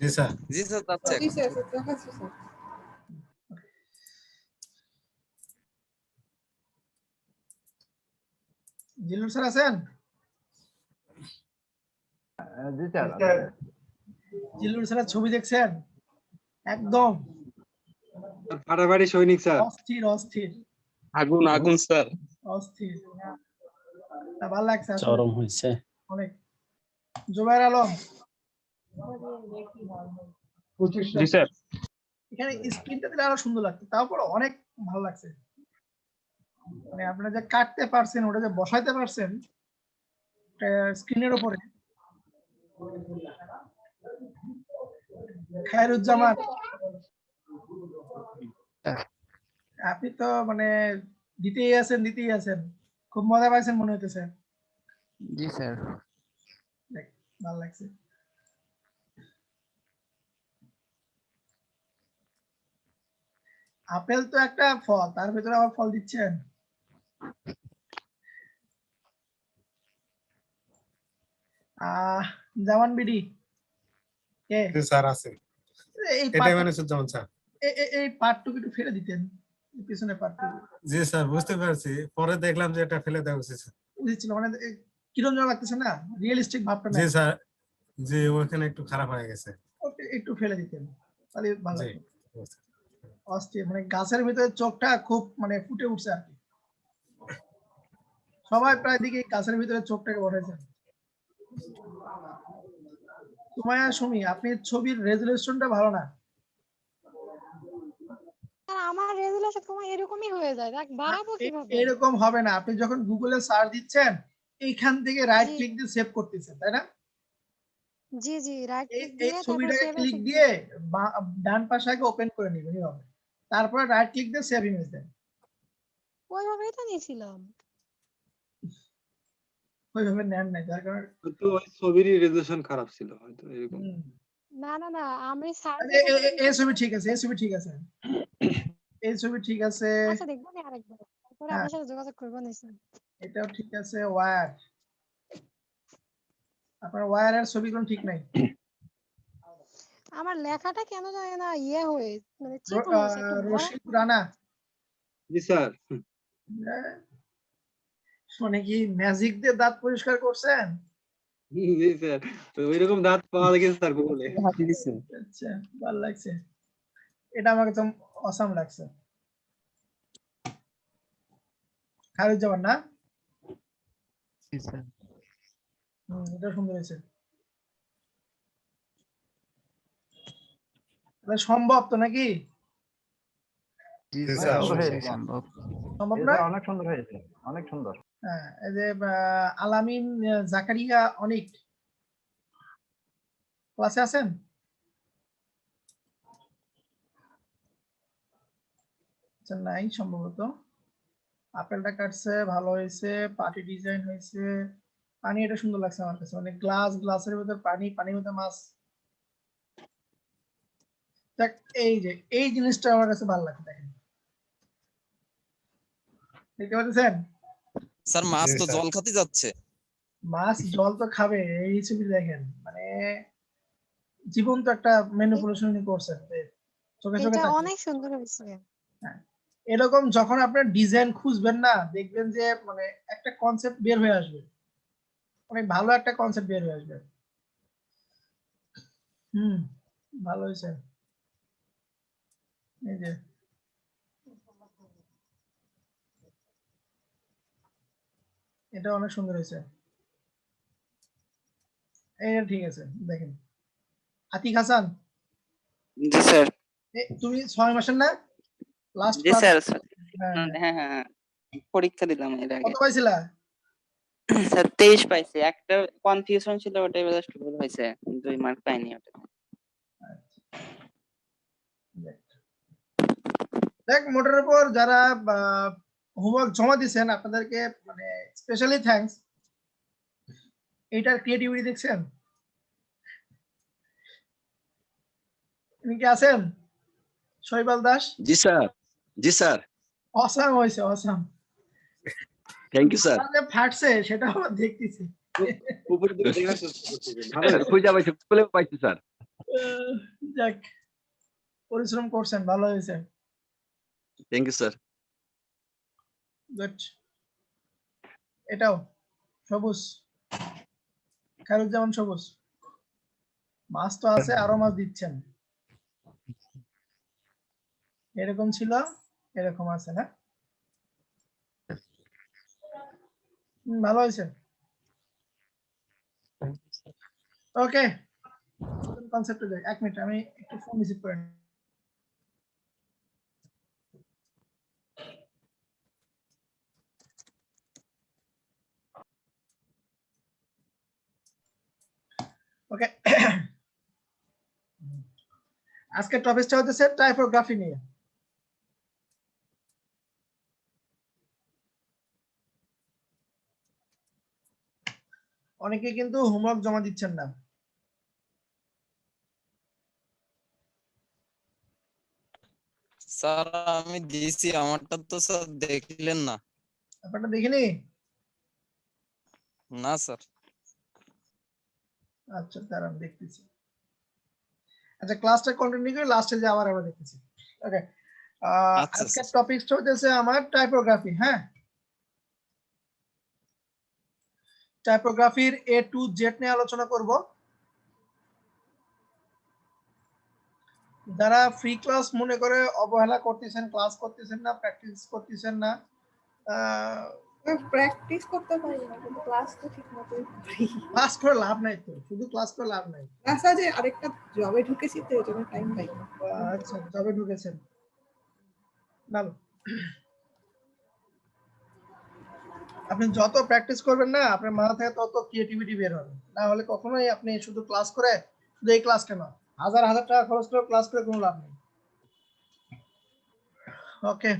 জি sir. জি sir যাচ্ছে। জি sir, দেখাচ্ছি স্যার। জিল্লুর স্যার আছেন? জি স্যার। জিল্লুর স্যারের ছবি দেখছেন? একদম ফাটাফাটি সৈনিক স্যার। অস্থির অস্থির আগুন আগুন স্যার। অস্থির। ভালো লাগছে আসলে, চরম হয়েছে। অনেক। জুবাইর আলম, জি স্যার। এখানে স্ক্রিনটা দিলে আরো সুন্দর লাগছে, তারপর অনেক ভালো লাগছে। মানে আপনারা যে কাটতে পারছেন, ওটা যে বসাইতে পারছেন স্ক্রিনের উপরে। খায়রুজ্জামান, আপনি তো মানে দিতেই আছেন, খুব মজা পাইছেন মনে হইতেছে। জি স্যার। ভালো লাগছে। আপেল তো একটা ফল, তার ভিতরে আবার ফল দিচ্ছেন। জামান বিডি কে? জি স্যার আছে। এই এটাই মানে সুজ্জামান স্যার। এই পার্টটুকু একটু ফেলে দিতেন, পিছনে পার্টটুকু। জি স্যার বুঝতে পারছি, পরে দেখলাম যে এটা ফেলে দেওয়া উচিত স্যার। উচিত ছিল, মানে কিরম যেন লাগতেছে না, রিয়েলিস্টিক ভাবটা জি না। স্যার, জি ওখানে একটু খারাপ হয়ে গেছে। ওকে একটু ফেলে দিতেন তাহলে ভালো জি লাগতো। অস্থির, মানে গাছের ভিতরে চোখটা খুব মানে ফুটে উঠছে আর কি। সবাই প্রায় দিকে গাছের ভিতরে চোখটাকে বসাইছেন। সুমাইয়া সুমি, আপনি ছবির রেজুলেশনটা ভালো না। আমার রেজুলেশন তোমার এরকমই হয়ে যায়, দেখ বাড়াবো কিভাবে? এরকম হবে না, আপনি যখন গুগলে সার্চ দিচ্ছেন এইখান থেকে রাইট জি। ক্লিক দিয়ে সেভ করতেছেন, তাই না? জি জি, রাইট ক্লিক এই দিয়ে তারপর ছবিটাকে সেভ ক্লিক দিয়ে ডান পাশে আগে ওপেন করে নেবেন এইভাবে, তারপরে রাইট ক্লিক দিয়ে সেভ ইমেজ দেন। ওইভাবেই তো নিয়েছিলাম। ওইভাবে নেন নাই, যার কারণে হয়তো ওই ছবিরই রেজুলেশন খারাপ ছিল হয়তো এরকম। না না না, আমি সার্চ এই ছবি ঠিক আছে, এই ছবি ঠিক আছে, এই ছবি ঠিক আছে। আচ্ছা দেখবো না আরেকবার, তারপরে হ্যাঁ। আপনার সাথে যোগাযোগ করবো নিশ্চয়। এটাও ঠিক আছে। ওয়্যার, আপনার ওয়্যারের ছবিগুলো ঠিক নাই। আমার লেখাটা কেন জানি না হয়ে মানে চিকন হয়েছে, একটু বড়। রশিদ রানা, জি স্যার। শুনে কি ম্যাজিক দিয়ে দাঁত পরিষ্কার করছেন? জি স্যার, তো ওইরকম দাঁত পাওয়া গেছে স্যার গুগলে। আচ্ছা, ভালো লাগছে, এটা আমাকে তো অসাম লাগছে। খায়রুজ্জামান না? জি স্যার। এটা সুন্দর হয়েছে। এটা সম্ভব তো নাকি? জি জি স্যার, স্যার, সম্ভব। সম্ভব এই না? স্যার অনেক সুন্দর হয়েছে, অনেক সুন্দর। হ্যাঁ, এই যে আলামিন জাকারিয়া অনিক ক্লাসে আছেন? আচ্ছা, নাই সম্ভবত। আপেলটা কাটছে, ভালো হয়েছে, পার্টি ডিজাইন হয়েছে, পানি এটা সুন্দর লাগছে আমার কাছে, মানে গ্লাসের ভিতর পানি, পানির মধ্যে মাছ। দেখ, এই যে এই জিনিসটা আমার কাছে ভালো লাগছে, দেখেন দেখতে পাচ্ছেন? স্যার মাছ জি তো স্যার। জল খাতে যাচ্ছে। মাছ জল তো খাবে, এই ছবি দেখেন, মানে জীবন্ত একটা ম্যানিপুলেশন করছেন, চোখে চোখে এটা থাকবে। অনেক সুন্দর হয়েছে। হ্যাঁ, এরকম যখন আপনার ডিজাইন খুঁজবেন না, দেখবেন যে মানে একটা কনসেপ্ট বের হয়ে আসবে, অনেক ভালো একটা কনসেপ্ট বের হয়ে আসবে। ভালো হয়েছে। এই যে এটা অনেক সুন্দর হয়েছে, এটা ঠিক আছে। দেখেন আতিক হাসান, জি স্যার। তুমি 6 মাসের না লাস্ট জি ক্লাস? স্যার। হ্যাঁ, হ্যাঁ হ্যাঁ, পরীক্ষা দিলাম এর আগে। কত পাইছিলা? স্যার 23 পাইছি, একটা কনফিউশন ছিল, ওটাই জাস্ট ভুল হয়েছে, 2 মার্ক পাইনি ওটা। দেখ, মোটের উপর যারা হোমওয়ার্ক জমা দিয়েছেন আপনাদেরকে মানে স্পেশালি থ্যাঙ্কস। এইটার ক্রিয়েটিভিটি দেখছেন? তুমি কি আছেন শৈবাল দাস? জি স্যার, জি স্যার, অসাম হয়েছে, অসাম। Thank you sir. ফাটছে সেটা আমরা দেখতেছি। ভালো খুঁজে পাইছি, খুলে পাইছি স্যার। যাক, পরিশ্রম করছেন, ভালো হয়েছে। Thank you, sir. গুড। এটাও সবুজ, খায়রুজ্জামান সবুজ। মাছ তো আছে, আরো মাছ দিচ্ছেন। এরকম ছিল, এরকম আছে না? ভালো হয়েছে। ওকে, কনসেপ্টে যাই। 1 মিনিট, আমি একটু ফোন রিসিভ করে নিই। ওকে, আজকের টপিকটা হচ্ছে টাইপোগ্রাফি নিয়ে। অনেকে কিন্তু হোমওয়ার্ক জমা দিচ্ছেন না। স্যার আমি দিয়েছি, আমারটা তো স্যার দেখলেন না। আপনারটা দেখিনি? না স্যার। আচ্ছা, দাঁড়ান দেখতেছি। আচ্ছা, ক্লাসটা কন্টিনিউ করে লাস্টে যে আবার আমরা দেখতেছি। ওকে, আচ্ছা, আজকের স্যার। টপিকটা হচ্ছে আমার টাইপোগ্রাফি। হ্যাঁ, টাইপোগ্রাফির A to Z নিয়ে আলোচনা করব। যারা ফ্রি ক্লাস মনে করে অবহেলা করতেছেন, ক্লাস করতেছেন না, প্র্যাকটিস করতেছেন না, প্র্যাকটিস করতে পারি না, কিন্তু ক্লাস তো ঠিক মতো করি। ক্লাস করে লাভ নাই তো, শুধু ক্লাস করে লাভ নাই। ক্লাস আছে, আরেকটা জবে ঢুকেছি তো এজন্য টাইম পাই না। আচ্ছা, জবে ঢুকেছেন, ভালো। আপনি যত প্র্যাকটিস করবেন না, আপনার মাথা থেকে তত ক্রিয়েটিভিটি বের হবে। না হলে কখনোই আপনি শুধু ক্লাস করে, শুধু এই ক্লাস কেন, হাজার হাজার টাকা খরচ করে ক্লাস করে কোনো লাভ নেই। ওকে,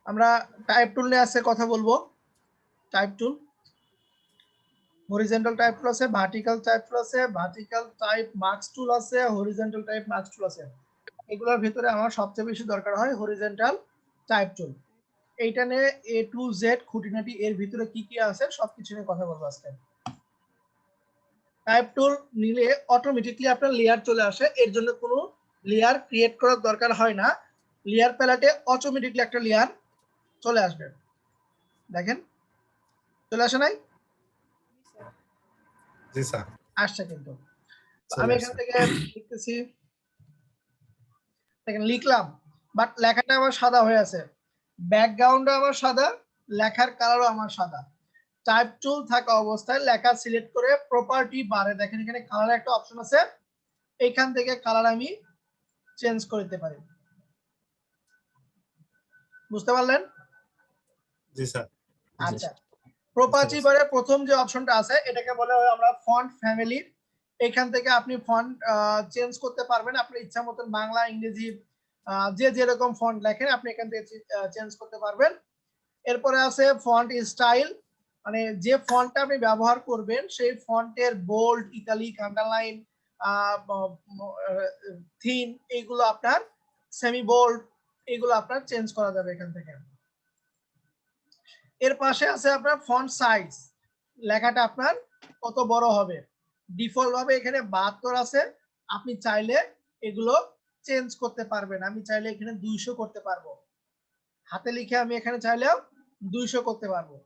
আমরা টাইপ টুল নিয়ে আজকে কথা বলবো। টাইপ টুল, হরিজন্টাল টাইপ টুল আছে, ভার্টিক্যাল টাইপ টুল আছে, ভার্টিক্যাল টাইপ মার্কস টুল আছে, হরিজন্টাল টাইপ মার্কস টুল আছে। এগুলোর ভিতরে আমার সবচেয়ে বেশি দরকার হয় হরিজন্টাল টাইপ টুল। এইটা নিয়ে A to Z খুঁটিনাটি, এর ভিতরে কি কি আছে সবকিছু নিয়ে কথা বলবো আজকে। টাইপ টুল নিলে অটোমেটিকলি আপনার লেয়ার চলে আসে, এর জন্য কোনো লেয়ার ক্রিয়েট করার দরকার হয় না। লেয়ার প্যালেটে অটোমেটিকলি একটা লেয়ার চলে আসবে। দেখেন, চলে আসে নাই? জি স্যার, আসছে কিন্তু। চলে আমি আসছে। এখান থেকে লিখতেছি, দেখেন লিখলাম, বাট লেখাটা আমার সাদা হয়ে আছে, ব্যাকগ্রাউন্ডও আমার সাদা, লেখার কালারও আমার সাদা। টাইপ টুল থাকা অবস্থায় লেখা সিলেক্ট করে প্রপার্টি বারে দেখেন এখানে কালার একটা অপশন আছে, এইখান থেকে কালার আমি চেঞ্জ করে দিতে পারি। বুঝতে পারলেন? জি স্যার। আচ্ছা, প্রপার্টি বারে প্রথম যে অপশনটা আছে এটাকে বলে হয় আমরা ফন্ট ফ্যামিলি। এখান থেকে আপনি ফন্ট চেঞ্জ করতে পারবেন আপনার ইচ্ছা মতন, বাংলা, ইংরেজি, যে যেরকম ফন্ট লেখেন আপনি এখান থেকে চেঞ্জ করতে পারবেন। এরপরে আছে ফন্ট স্টাইল, মানে যে ফন্টটা আপনি ব্যবহার করবেন সেই ফন্টের বোল্ড, ইটালিক, আন্ডারলাইন, থিন, এইগুলো আপনার সেমি বোল্ড, এগুলো আপনার চেঞ্জ করা যাবে এখান থেকে। এর পাশে আছে আপনার ফন্ট সাইজ, লেখাটা আপনার কত বড় হবে। ডিফল্ট ভাবে এখানে 72 আছে, আপনি চাইলে এগুলো চেঞ্জ করতে পারবেন। আমি চাইলে এখানে 200 করতে পারবো, হাতে লিখে আমি এখানে চাইলেও 200 করতে পারবো।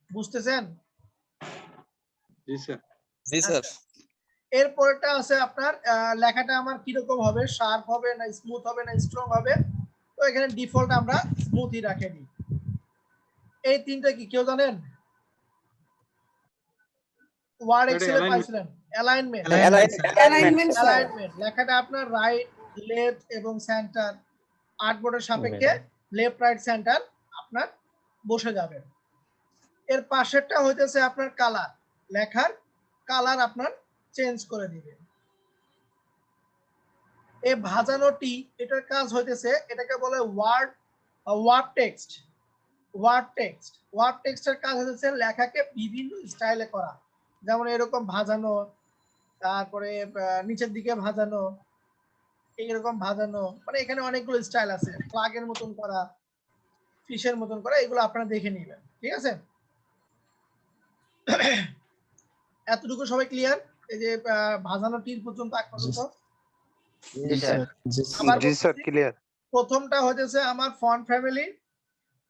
বুঝতেছেন? জি স্যার। জি স্যার। এরপরটা আছে আপনার লেখাটা আমার কিরকম হবে, শার্প হবে না স্মুথ হবে না স্ট্রং হবে। তো এখানে ডিফল্ট আমরা স্মুথই রাখে দিই। এই তিনটা কি কেউ জানেন? ওয়ার্ড এক্সেলে পাইছিলেন অ্যালাইনমেন্ট। Alignment sir. অ্যালাইনমেন্ট লেখাটা আপনার রাইট, লেফট এবং সেন্টার, আর্টবোর্ডের সাপেক্ষে লেফট, রাইট, সেন্টার আপনার বসে যাবে। এর পাশেরটা হইতেছে আপনার কালার, লেখার কালার আপনার চেঞ্জ করে দিবে। এই ভাজানোটি, এটার কাজ হইতেছে, এটাকে বলে ওয়ার্ড টেক্সট। ওয়ার্ড টেক্সটের কাজ হচ্ছে লেখাকে বিভিন্ন স্টাইলে করা, যেমন এরকম ভাজানো, তারপরে নিচের দিকে ভাজানো, এইরকম ভাজানো, মানে এখানে অনেকগুলো স্টাইল আছে। ফ্ল্যাগের মতন করা, ফিশের মতন করা, এগুলো আপনারা দেখে নেবেন, ঠিক আছে? এতটুকু সবাই ক্লিয়ার? এই যে ভাজানো টির পর্যন্ত আগ পর্যন্ত। জি স্যার। আবার জি স্যার, বলতেছি, ক্লিয়ার। প্রথমটা হইতেছে আমার ফন্ট ফ্যামিলি,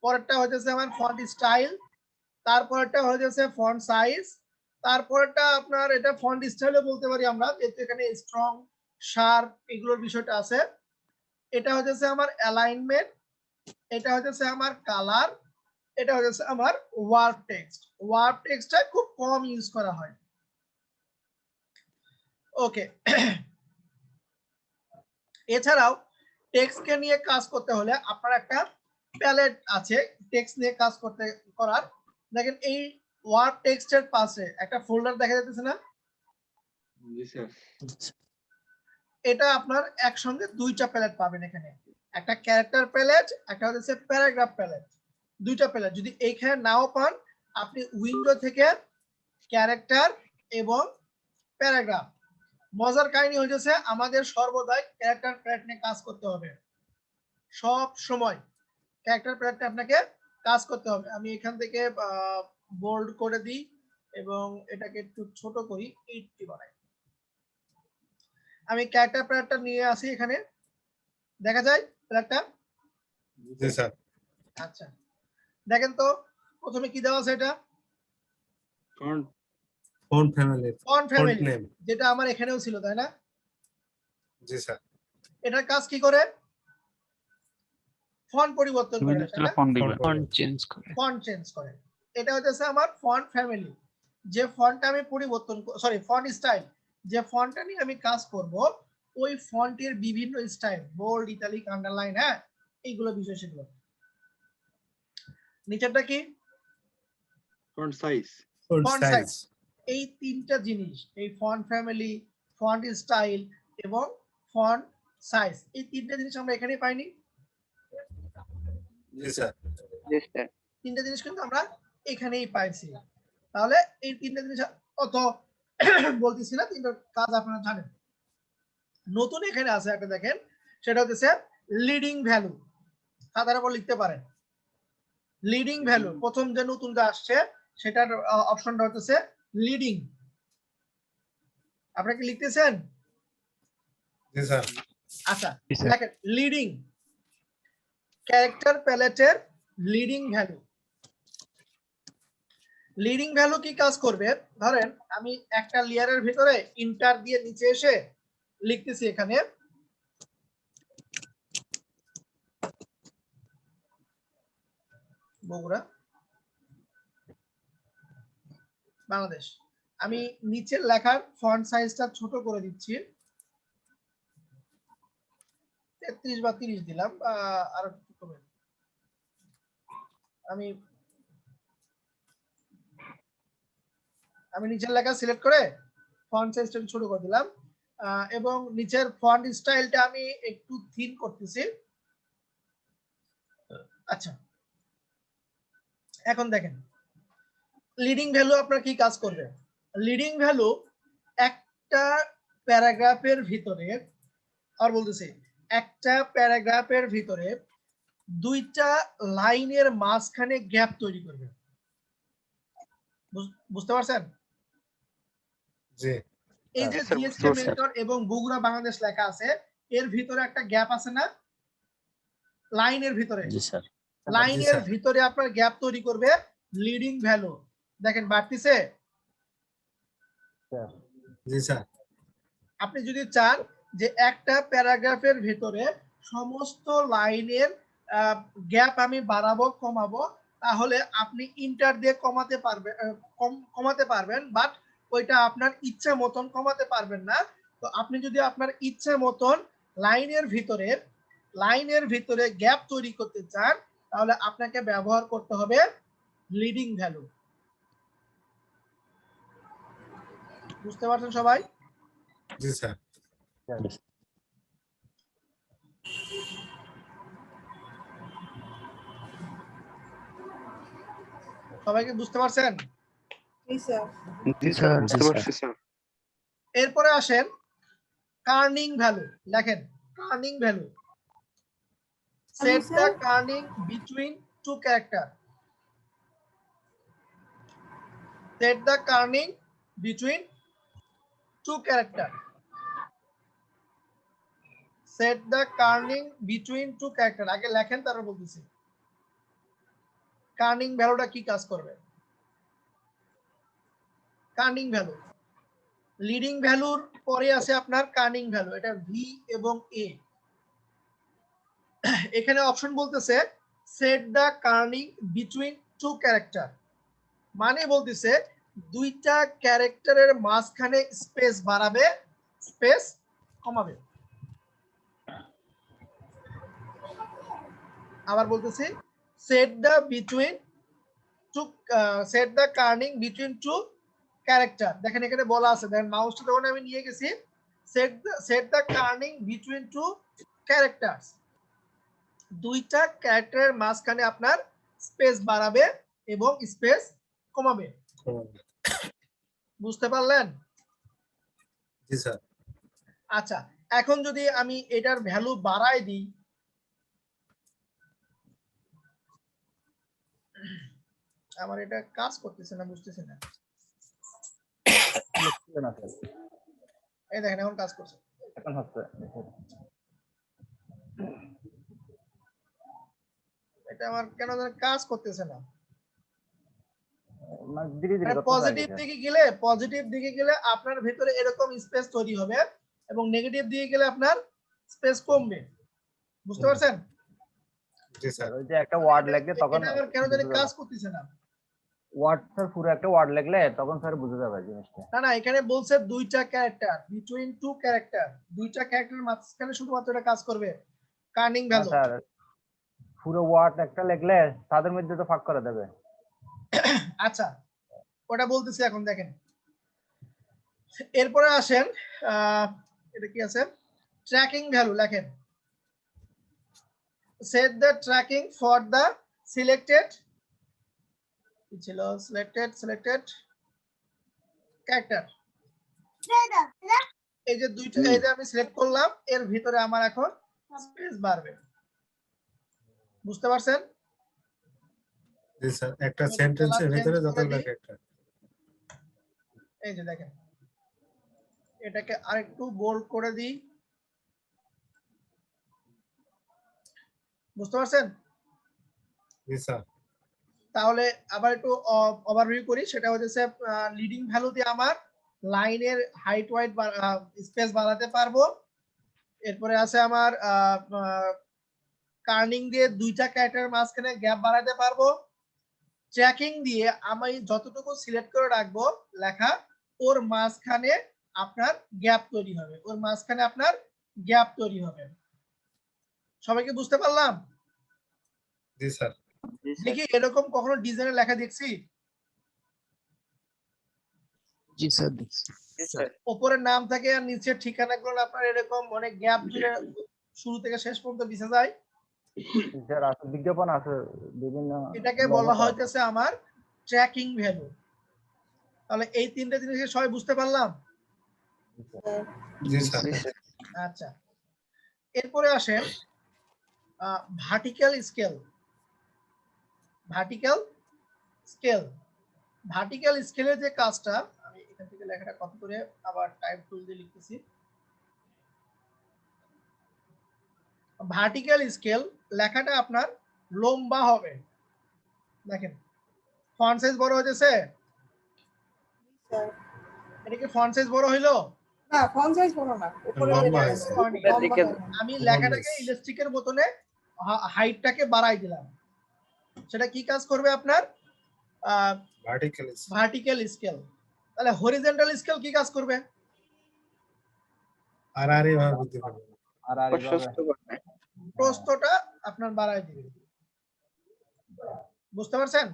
পরেরটা হইতেছে আমার ফন্ট স্টাইল, তারপরেরটা হইতেছে ফন্ট সাইজ, তারপরেরটা আপনার এটা ফন্ট স্টাইলও বলতে পারি আমরা, যেহেতু এখানে স্ট্রং শার্প এগুলোর বিষয়টা আছে। এটা হইতেছে আমার অ্যালাইনমেন্ট, এটা হইতেছে আমার কালার, এটা হইতেছে আমার ওয়ার্ড টেক্সট। ওয়ার্ড টেক্সটটা খুব কম ইউজ করা হয়। ওকে, এছাড়াও টেক্সটকে নিয়ে কাজ করতে হলে আপনার একটা প্যালেট আছে টেক্সট নিয়ে কাজ করার। দেখেন এই ওয়ার্ড টেক্সটের পাশে একটা ফোল্ডার দেখা যাচ্ছে না? জি স্যার। এটা আপনার একসঙ্গে দুইটা প্যালেট পাবেন এখানে, একটা ক্যারেক্টার প্যালেট, একটা হচ্ছে প্যারাগ্রাফ প্যালেট। দুইটা প্যালেট যদি এইখানে নাও পান, আপনি উইন্ডো থেকে ক্যারেক্টার এবং প্যারাগ্রাফ। মজার কাহিনী হচ্ছে আমাদের সর্বদাই ক্যারেক্টার প্যালেট নিয়ে কাজ করতে হবে, সব সময় ক্যারেক্টার প্যালেটে আপনাকে কাজ করতে হবে। আমি এখান থেকে বোল্ড করে দিই এবং এটাকে একটু ছোট করি, 80 বানাই। আমি ক্যারেক্টার প্যালেটটা নিয়ে আসি, এখানে দেখা যায় প্যালেটটা? জি স্যার। আচ্ছা, দেখেন তো প্রথমে কি দেওয়া আছে? এটা font font family, font font family, name. যেটা আমার এখানেও ছিল, তাই না? জি স্যার। এটার কাজ কি করে? ফন্ট পরিবর্তন করে, তাই না? ফন্ট চেঞ্জ করে। ফন্ট চেঞ্জ করে। এটা হচ্ছে আমার ফন্ট ফ্যামিলি। যে ফন্টটা আমি পরিবর্তন, সরি ফন্ট স্টাইল, যে ফন্টটা নিয়ে আমি কাজ করব, ওই ফন্টের বিভিন্ন স্টাইল, বোল্ড, ইটালিক, আন্ডারলাইন, হ্যাঁ, এইগুলো বিষয় সেগুলো। নিচেরটা কি? Font size. Font size. এই তিনটা জিনিস, এই ফন্ট ফ্যামিলি, ফন্ট স্টাইল এবং ফন্ট সাইজ, এই তিনটা জিনিস আমরা এখানেই পাইনি? জি স্যার। জি স্যার। তিনটা জিনিস কিন্তু আমরা এখানেই পাইছি। তাহলে এই তিনটা জিনিস অত বলতেছি না, তিনটা কাজ আপনারা জানেন। নতুন এখানে আছে একটা, দেখেন, সেটা হচ্ছে লিডিং ভ্যালু। খাতার উপর লিখতে পারেন লিডিং ভ্যালু। প্রথম যে নতুনটা আসছে সেটার অপশনটা হচ্ছে লিডিং। আপনারা কি লিখতেছেন? জি স্যার। আচ্ছা, দেখেন লিডিং, ক্যারেক্টার প্যালেটের লিডিং ভ্যালু। লিডিং ভ্যালু কি কাজ করবে? ধরেন আমি একটা লেয়ারের ভিতরে ইন্টার দিয়ে নিচে এসে লিখতেছি, এখানে বগুড়া, বাংলাদেশ। আমি নিচের লেখার ফন্ট সাইজটা ছোট করে দিচ্ছি, 33 বা 30 দিলাম, আরো একটু কমে। আমি নিচের লেখা সিলেক্ট করে ফন্ট সাইজটা ছোট করে দিলাম, এবং নিচের ফন্ট স্টাইলটা আমি একটু থিন করতেছি। আচ্ছা, এখন দেখেন লিডিং ভ্যালু আপনার কি কাজ করবে। লিডিং ভ্যালু একটা প্যারাগ্রাফের ভিতরে, আর বলতেছি একটা প্যারাগ্রাফের ভিতরে দুইটা লাইনের মাঝখানে গ্যাপ তৈরি করবে। বুঝতে পারছেন? জি। এই যে জিএসকে মেন্টর এবং বগুড়া বাংলাদেশ লেখা আছে, এর ভিতরে একটা গ্যাপ আছে না লাইনের ভিতরে? জি স্যার। লাইনের ভিতরে আপনার গ্যাপ তৈরি করবে লিডিং ভ্যালু। দেখেন বাড়তিছে? জি স্যার। আপনি যদি চান যে একটা প্যারাগ্রাফের ভিতরে সমস্ত লাইনের গ্যাপ আমি বাড়াবো কমাবো, তাহলে আপনি ইন্টার দিয়ে কমাতে পারবেন, বাট ওইটা আপনার ইচ্ছা মতন কমাতে পারবেন না। তো আপনি যদি আপনার ইচ্ছা মতন লাইনের ভিতরে গ্যাপ তৈরি করতে চান, তাহলে আপনাকে ব্যবহার করতে হবে লিডিং ভ্যালু। বুঝতে পারছেন সবাই? জি স্যার। সবাইকে বুঝতে পারছেন? জি স্যার। জি স্যার, বুঝতে পারছি স্যার। এরপরে আসেন কার্নিং ভ্যালু। লেখেন kerning value. Set the kerning between two character. Set the kerning between two character. Set the kerning between two character, আগে লেখেন তারপর বলতেছি কার্নিং ভ্যালুটা কি কাজ করবে। কার্নিং ভ্যালু, লিডিং ভ্যালুর পরে আছে আপনার কার্নিং ভ্যালু, এটা ভি এবং এ। এখানে অপশন বলতেছে set the kerning between two character, মানে বলতেছে দুইটা ক্যারেক্টারের মাঝখানে স্পেস বাড়াবে, স্পেস কমাবে। আবার বলতেছি set the between two, set the kerning between two character. দেখেন এখানে বলা আছে, দেখেন মাউসটা যখন আমি নিয়ে গেছি, set the kerning between two characters, দুইটা ক্যারেক্টারের মাঝখানে আপনার স্পেস বাড়াবে এবং স্পেস কমাবে। বুঝতে পারলেন? জি স্যার। আচ্ছা, এখন যদি আমি এটার ভ্যালু বাড়াই দিই, আমার এটা কাজ করতেছে না, বুঝতেছি না। এই দেখেন এখন কাজ করছে, এখন হচ্ছে এটা আমার কেন যেন কাজ করতেছে না। মানে ধীরে ধীরে করতে পজিটিভ দিকে গেলে, পজিটিভ দিকে গেলে আপনার ভিতরে এরকম স্পেস তৈরি হবে এবং নেগেটিভ দিকে গেলে আপনার স্পেস কমবে। বুঝতে পারছেন? জি স্যার। ওই যে একটা ওয়ার্ড লিখলে তখন এটা আমার কেন জানি কাজ করতেছে না। ওয়ার্ড স্যার পুরো একটা ওয়ার্ড লিখলে তখন স্যার বুঝে যাবে জিনিসটা। না না, এখানে বলছে দুইটা ক্যারেক্টার বিটুইন টু ক্যারেক্টার, দুইটা ক্যারেক্টারের মাঝখানে শুধুমাত্র এটা কাজ করবে কার্নিং ভ্যালু। স্যার পুরো ওয়ার্ড একটা লিখলে তাদের মধ্যে তো ভাগ করে দেবে। আচ্ছা, ওটা বলতেছি এখন দেখেন। এরপরে আসেন, এটা কি আছে, ট্র্যাকিং ভ্যালু লেখেন। Set the tracking for the selected, কি ছিল, সিলেক্টেড ক্যারেক্টার। এই যে দুইটা, এই যে আমি সিলেক্ট করলাম, এর ভিতরে আমার এখন স্পেস বাড়বে। বুঝতে পারছেন? জি স্যার। একটা সেন্টেন্সের ভিতরে যতগুলো ক্যারেক্টার। এই যে দেখেন, এটাকে আরেকটু বোল্ড করে দিই। বুঝতে পারছেন? জি স্যার। তাহলে আবার একটু ওভারভিউ করি, সেটা হচ্ছে লিডিং ভ্যালু দিয়ে আমার লাইনের হাইট ওয়াইড স্পেস বাড়াতে পারবো। এরপরে আছে আমার কার্নিং দিয়ে দুইটা ক্যারেক্টারের মাঝখানে গ্যাপ বাড়াতে পারবো। ট্র্যাকিং দিয়ে আমি যতটুকু সিলেক্ট করে রাখবো লেখা, ওর মাঝখানে আপনার গ্যাপ তৈরি হবে, ওর মাঝখানে আপনার গ্যাপ তৈরি হবে। সবাইকে বুঝতে পারলাম? জি স্যার। দেখি এরকম কখনো ডিজাইনে লেখা দেখছি? জি স্যার। উপরের নাম থাকে আর নিচের ঠিকানাগুলো আপনার এরকম অনেক গ্যাপ জুড়ে শুরু থেকে শেষ পর্যন্ত বিছা যায়। স্যার আছে, বিজ্ঞাপন আছে বিভিন্ন। এটাকে বলা হইতেছে আমার ট্র্যাকিং ভ্যালু। তাহলে এই তিনটা জিনিস সবাই বুঝতে পারলাম? জি স্যার। আচ্ছা, এরপরে আসেন vertical scale. Vertical scale, vertical স্কেলের যে কাজটা, আমি এখান থেকে লেখাটা কপি করে আবার টাইপ টুল দিয়ে লিখতেছি। ভার্টিক্যাল স্কেল লেখাটা আপনার লম্বা হবে। দেখেন ফন্ট সাইজ বড় হয়েছে, এটা কি ফন্ট সাইজ বড় হইলো? না, ফন্ট সাইজ বড় না, উপরে লম্বা হয়েছে। আমি লেখাটাকে ইলাস্টিকের বোতলে হাইটটাকে বাড়াই দিলাম। সেটা কি কাজ করবে আপনার? Vertical scale. তাহলে হরিজন্টাল স্কেল কি কাজ করবে? আড়াআড়ি ভাবে বৃদ্ধি করবে। প্রস্থটা আপনার বাড়াই দিবে। বুঝতে পারছেন?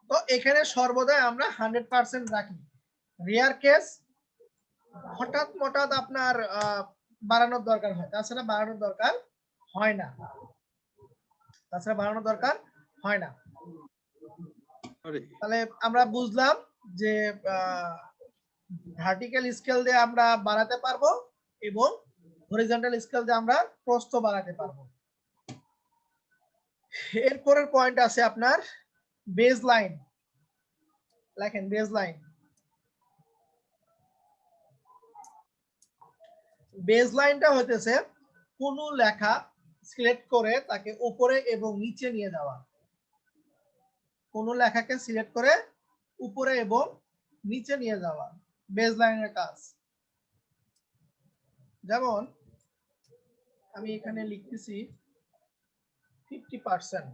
তো এখানে সর্বদাই আমরা 100% রাখি। রেয়ার কেস হঠাৎ মঠাৎ আপনার বাড়ানোর দরকার হয়, তাছাড়া বাড়ানোর দরকার হয় না। তাহলে আমরা বুঝলাম যে ভার্টিক্যাল স্কেল দিয়ে আমরা বাড়াতে পারবো এবং হরিজন্টাল স্কেল দিয়ে আমরা প্রস্থ বাড়াতে পারবো। এরপরের পয়েন্ট আছে আপনার বেজ লাইন লেখেন, বেজ লাইন। বেজ লাইনটা হইতেছে কোন লেখা সিলেক্ট করে তাকে উপরে এবং নিচে নিয়ে যাওয়া। কোন লেখাকে সিলেক্ট করে উপরে এবং নিচে নিয়ে যাওয়া বেজ লাইনের কাজ। যেমন আমি এখানে লিখতেছি 50%,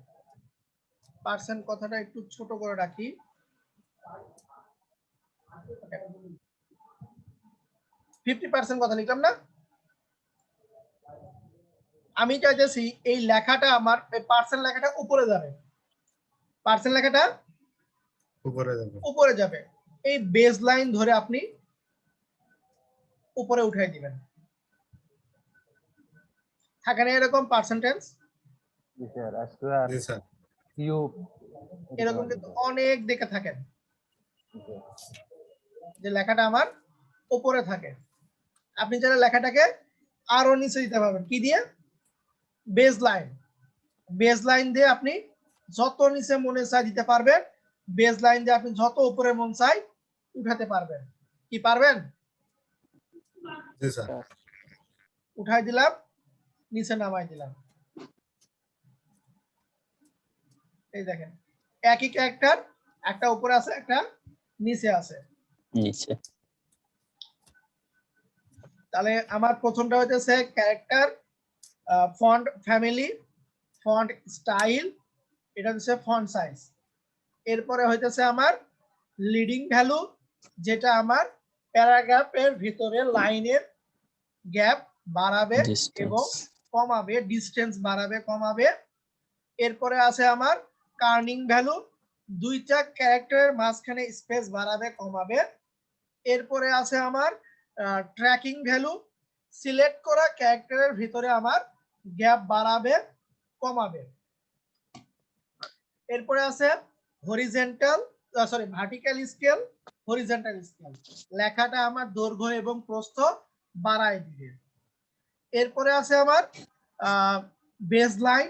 পার্সেন্ট কথাটা একটু ছোট করে রাখি। 50% কথা লিখলাম না? আমি চাইতেছি এই লেখাটা আমার পার্সেন্ট লেখাটা উপরে যাবে, পার্সেন্ট লেখাটা উপরে যাবে। এই বেজ লাইন ধরে আপনি উপরে উঠাই দিবেন। থাকে না এরকম পার্সেন্টেজ? জি স্যার, স্কয়ার, জি স্যার, কিউব, এরকম কিন্তু অনেক দেখে থাকেন যে লেখাটা আমার উপরে থাকে। আপনি যারা লেখাটাকে আরো নিচে দিতে পারবেন কি দিয়ে? Base line. বেজ লাইন দিয়ে আপনি যত নিচে মনে চাই দিতে পারবেন, বেজ লাইন দিয়ে আপনি যত উপরে মন চাই উঠাতে পারবেন। কি পারবেন? জি স্যার, উঠাই দিলাম, নিচে নামাই দিলাম। এই দেখেন একই ক্যারেক্টার, একটা উপরে আছে একটা নিচে আছে। নিচে তাহলে আমার প্রথমটা হইতেছে character, font family, font style, এটা হচ্ছে ফন্ট সাইজ। এরপরে হইতেছে আমার লিডিং ভ্যালু, যেটা আমার প্যারাগ্রাফের ভিতরে লাইনের গ্যাপ বাড়াবে এবং কমাবে, ডিসটেন্স বাড়াবে কমাবে। এরপরে আছে আমার কার্নিং ভ্যালু, দুইটা ক্যারেক্টারের মাঝখানে স্পেস বাড়াবে কমাবে। এরপরে আছে আমার ট্র্যাকিং ভ্যালু, সিলেক্ট করা ক্যারেক্টারের ভিতরে আমার গ্যাপ বাড়াবে কমাবে। এরপরে আছে horizontal vertical scale, horizontal scale, লেখাটা আমার দৈর্ঘ্য এবং প্রস্থ বাড়ায় দিবে। এরপরে আছে আমার বেজ লাইন,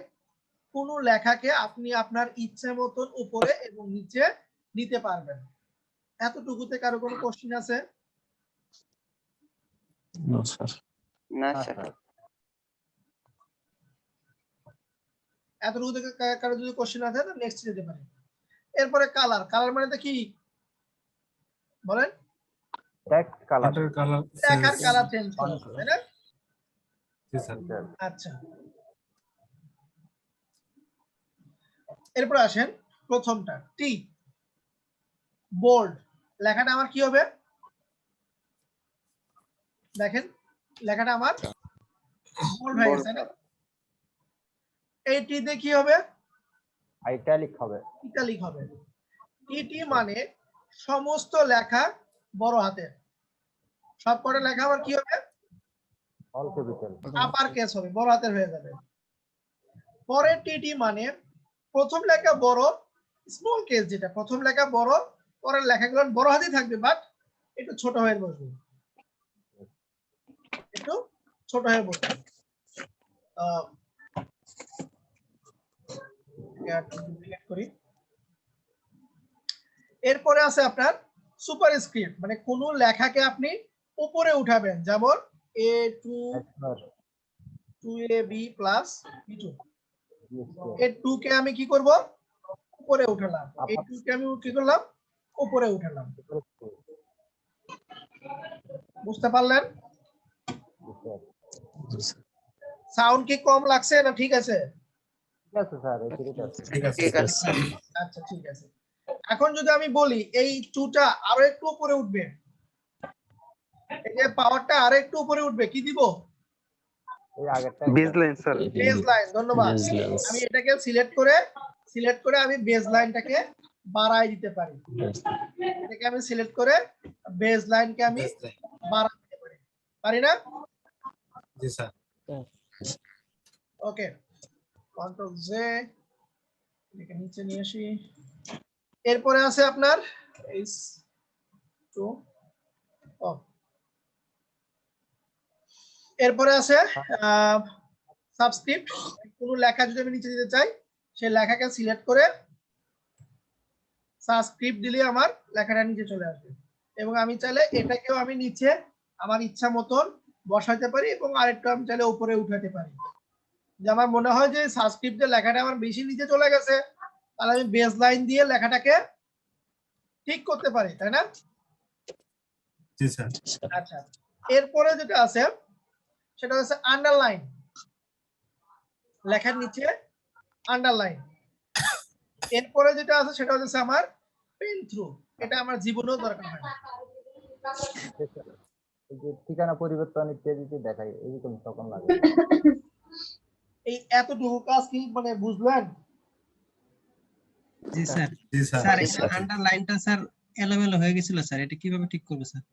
কোন লেখাকে আপনি আপনার ইচ্ছে মতন উপরে এবং নিচে নিতে পারবেন। এতটুকুতে কারো কোনো কোশ্চেন আছে? না স্যার। না স্যার। এতটুকুতে কারো যদি কোশ্চেন আছে তো নেক্সট যেতে পারি। এরপরে কালার, কালার মানে তো কি বলেন? টেক্সট কালার, লেখার কালার চেঞ্জ করা, তাই না? জি স্যার, আচ্ছা, এরপর আসেন প্রথমটা টি, বোল্ড। লেখাটা আমার কি হবে? দেখেন লেখাটা আমার বোল্ড হয়ে গেছে না? এই টি তে কি হবে? ইটালিক হবে। ইটালিক হবে। টি মানে সমস্ত লেখা বড় হাতের, সবকটা লেখা আমার কি হবে? অল ক্যাপিটাল, আপার কেস হবে, বড় হাতের হয়ে যাবে। পরে টি মানে প্রথম লেখা বড়, স্মল কেস, যেটা প্রথম লেখা বড়, পরের লেখাগুলো বড় হাতেই থাকবে বাট একটু ছোট হয়ে বসবে, একটু ছোট হয়ে বসবে। করি। এরপরে আছে আপনার সুপারস্ক্রিপ্ট, মানে কোন লেখাকে আপনি উপরে উঠাবেন, যেমন A2 প্লাস B2, এই 2 কে আমি কি করব? উপরে উঠালাম। এই 2 কে আমি কি করলাম? উপরে উঠালাম। বুঝতে পারলেন? সাউন্ড কি কম লাগছে না ঠিক আছে? ঠিক আছে স্যার, ঠিক আছে, ঠিক আছে। আচ্ছা ঠিক আছে। এখন যদি আমি বলি এই 2টা আরো একটু উপরে উঠবে, এই যে পাওয়ারটা আরো একটু উপরে উঠবে, কি দিব? এই আগেরটা base line sir. Base line. ধন্যবাদ। আমি এটাকে সিলেক্ট করে আমি বেজ লাইনটাকে বাড়াই দিতে পারি। এটাকে আমি সিলেক্ট করে বেজ লাইনকে আমি বাড়াই দিতে পারি, পারি না? জি স্যার, ওকে, কন্ট্রোল জে, এটাকে নিচে নিয়ে আসি। এরপরে আছে আপনার এরপরে আছে সাবস্ক্রিপ্ট, কোন লেখা যদি আমি নিচে দিতে চাই সেই লেখাকে সিলেক্ট করে সাবস্ক্রিপ্ট দিলে আমার লেখাটা নিচে চলে আসবে এবং আমি চাইলে এটাকেও আমি নিচে আমার ইচ্ছা মতন বসাতে পারি এবং আরেকটু আমি চাইলে উপরে উঠাতে পারি। যে আমার মনে হয় যে সাবস্ক্রিপ্টের লেখাটা আমার বেশি নিচে চলে গেছে, তাহলে আমি বেস লাইন দিয়ে লেখাটাকে ঠিক করতে পারি, তাই না? জি স্যার। আচ্ছা, এরপরে যেটা আছে সেটা হচ্ছে আন্ডারলাইন, লেখার নিচে আন্ডারলাইন। এরপরে যেটা আছে সেটা হচ্ছে আমার পেন থ্রু, এটা আমার জীবনেও দরকার হয় না। এই যে ঠিকানা পরিবর্তন ইত্যাদি দেখাই এরকম তখন লাগে। এই এতটুকু কাজ কি মানে বুঝলেন? জি স্যার। জি স্যার। স্যার এই আন্ডারলাইনটা স্যার এলোমেলো হয়ে গেছিল স্যার, এটা কিভাবে ঠিক করব স্যার?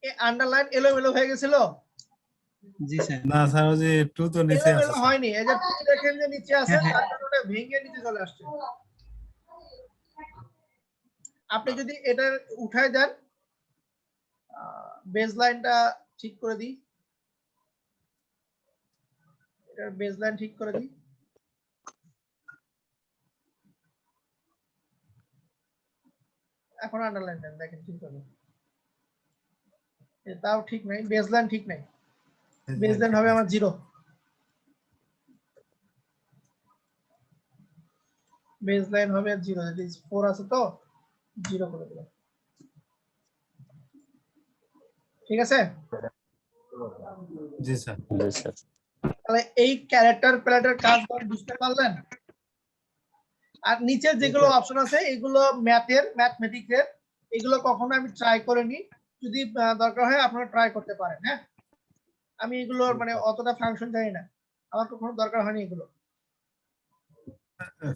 এই আন্ডারলাইন এলোমেলো হয়ে গেছিল? জি স্যার। না স্যার, ওই যে একটু তো নিচে আছে এলোমেলো স্যার। হয়নি, এই যে টু দেখেন যে নিচে আছে, হ্যাঁ, হ্যাঁ। তার কারণে ভেঙে নিচে চলে আসছে। আপনি যদি এটা উঠায় দেন, বেস লাইনটা ঠিক করে দিই, এটার বেস লাইন ঠিক করে দিই। এখন আন্ডারলাইন দেন, দেখেন ঠিক হবে। এটাও ঠিক নাই, বেস লাইন ঠিক নাই, বেস লাইন হবে আমার 0, বেস লাইন হবে 0, দ্যাট ইজ 4 আছে তো 0 করে দিলাম। ঠিক আছে? জি স্যার। তাহলে এই ক্যারেক্টার প্যালেটের কাজ বুঝতে পারলেন? আর নিচের যেগুলো অপশন আছে এগুলো ম্যাথমেটিক্সের, এগুলো কখনো আমি ট্রাই করিনি, যদি দরকার হয় আপনারা ট্রাই করতে পারেন। হ্যাঁ, আমি এগুলো মানে অতটা ফাংশন জানি না, আমার কখনো দরকার হয়নি এগুলো।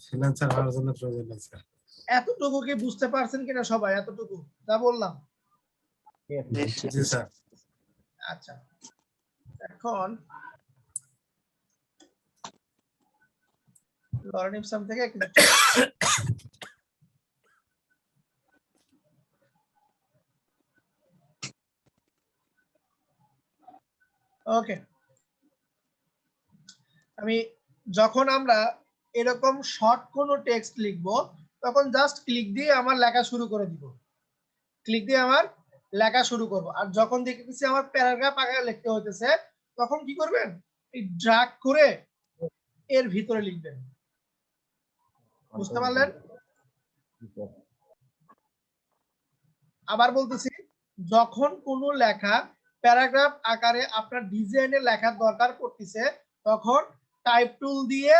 ফ্রিল্যান্সার হওয়ার জন্য প্রয়োজন নেই স্যার। এতটুকু কি বুঝতে পারছেন কিনা সবাই? এতটুকু যা বললাম? জি স্যার। আচ্ছা, এখন লরেন ইপসাম থেকে ওকে, আমি যখন আমরা এরকম শর্ট কোনো টেক্সট লিখবো তখন জাস্ট ক্লিক দিয়ে আমার লেখা শুরু করে দিব, ক্লিক দিয়ে আমার লেখা শুরু করব। আর যখন দেখতেছি আমার প্যারাগ্রাফ আকারে লিখতে হইতেছে তখন কি করবেন? এই ড্র্যাগ করে এর ভিতরে লিখবেন। বুঝতে পারলেন? আবার বলতেছি, যখন কোনো লেখা প্যারাগ্রাফ আকারে আপনার ডিজাইনে লেখার দরকার পড়তেছে তখন টাইপ টুল দিয়ে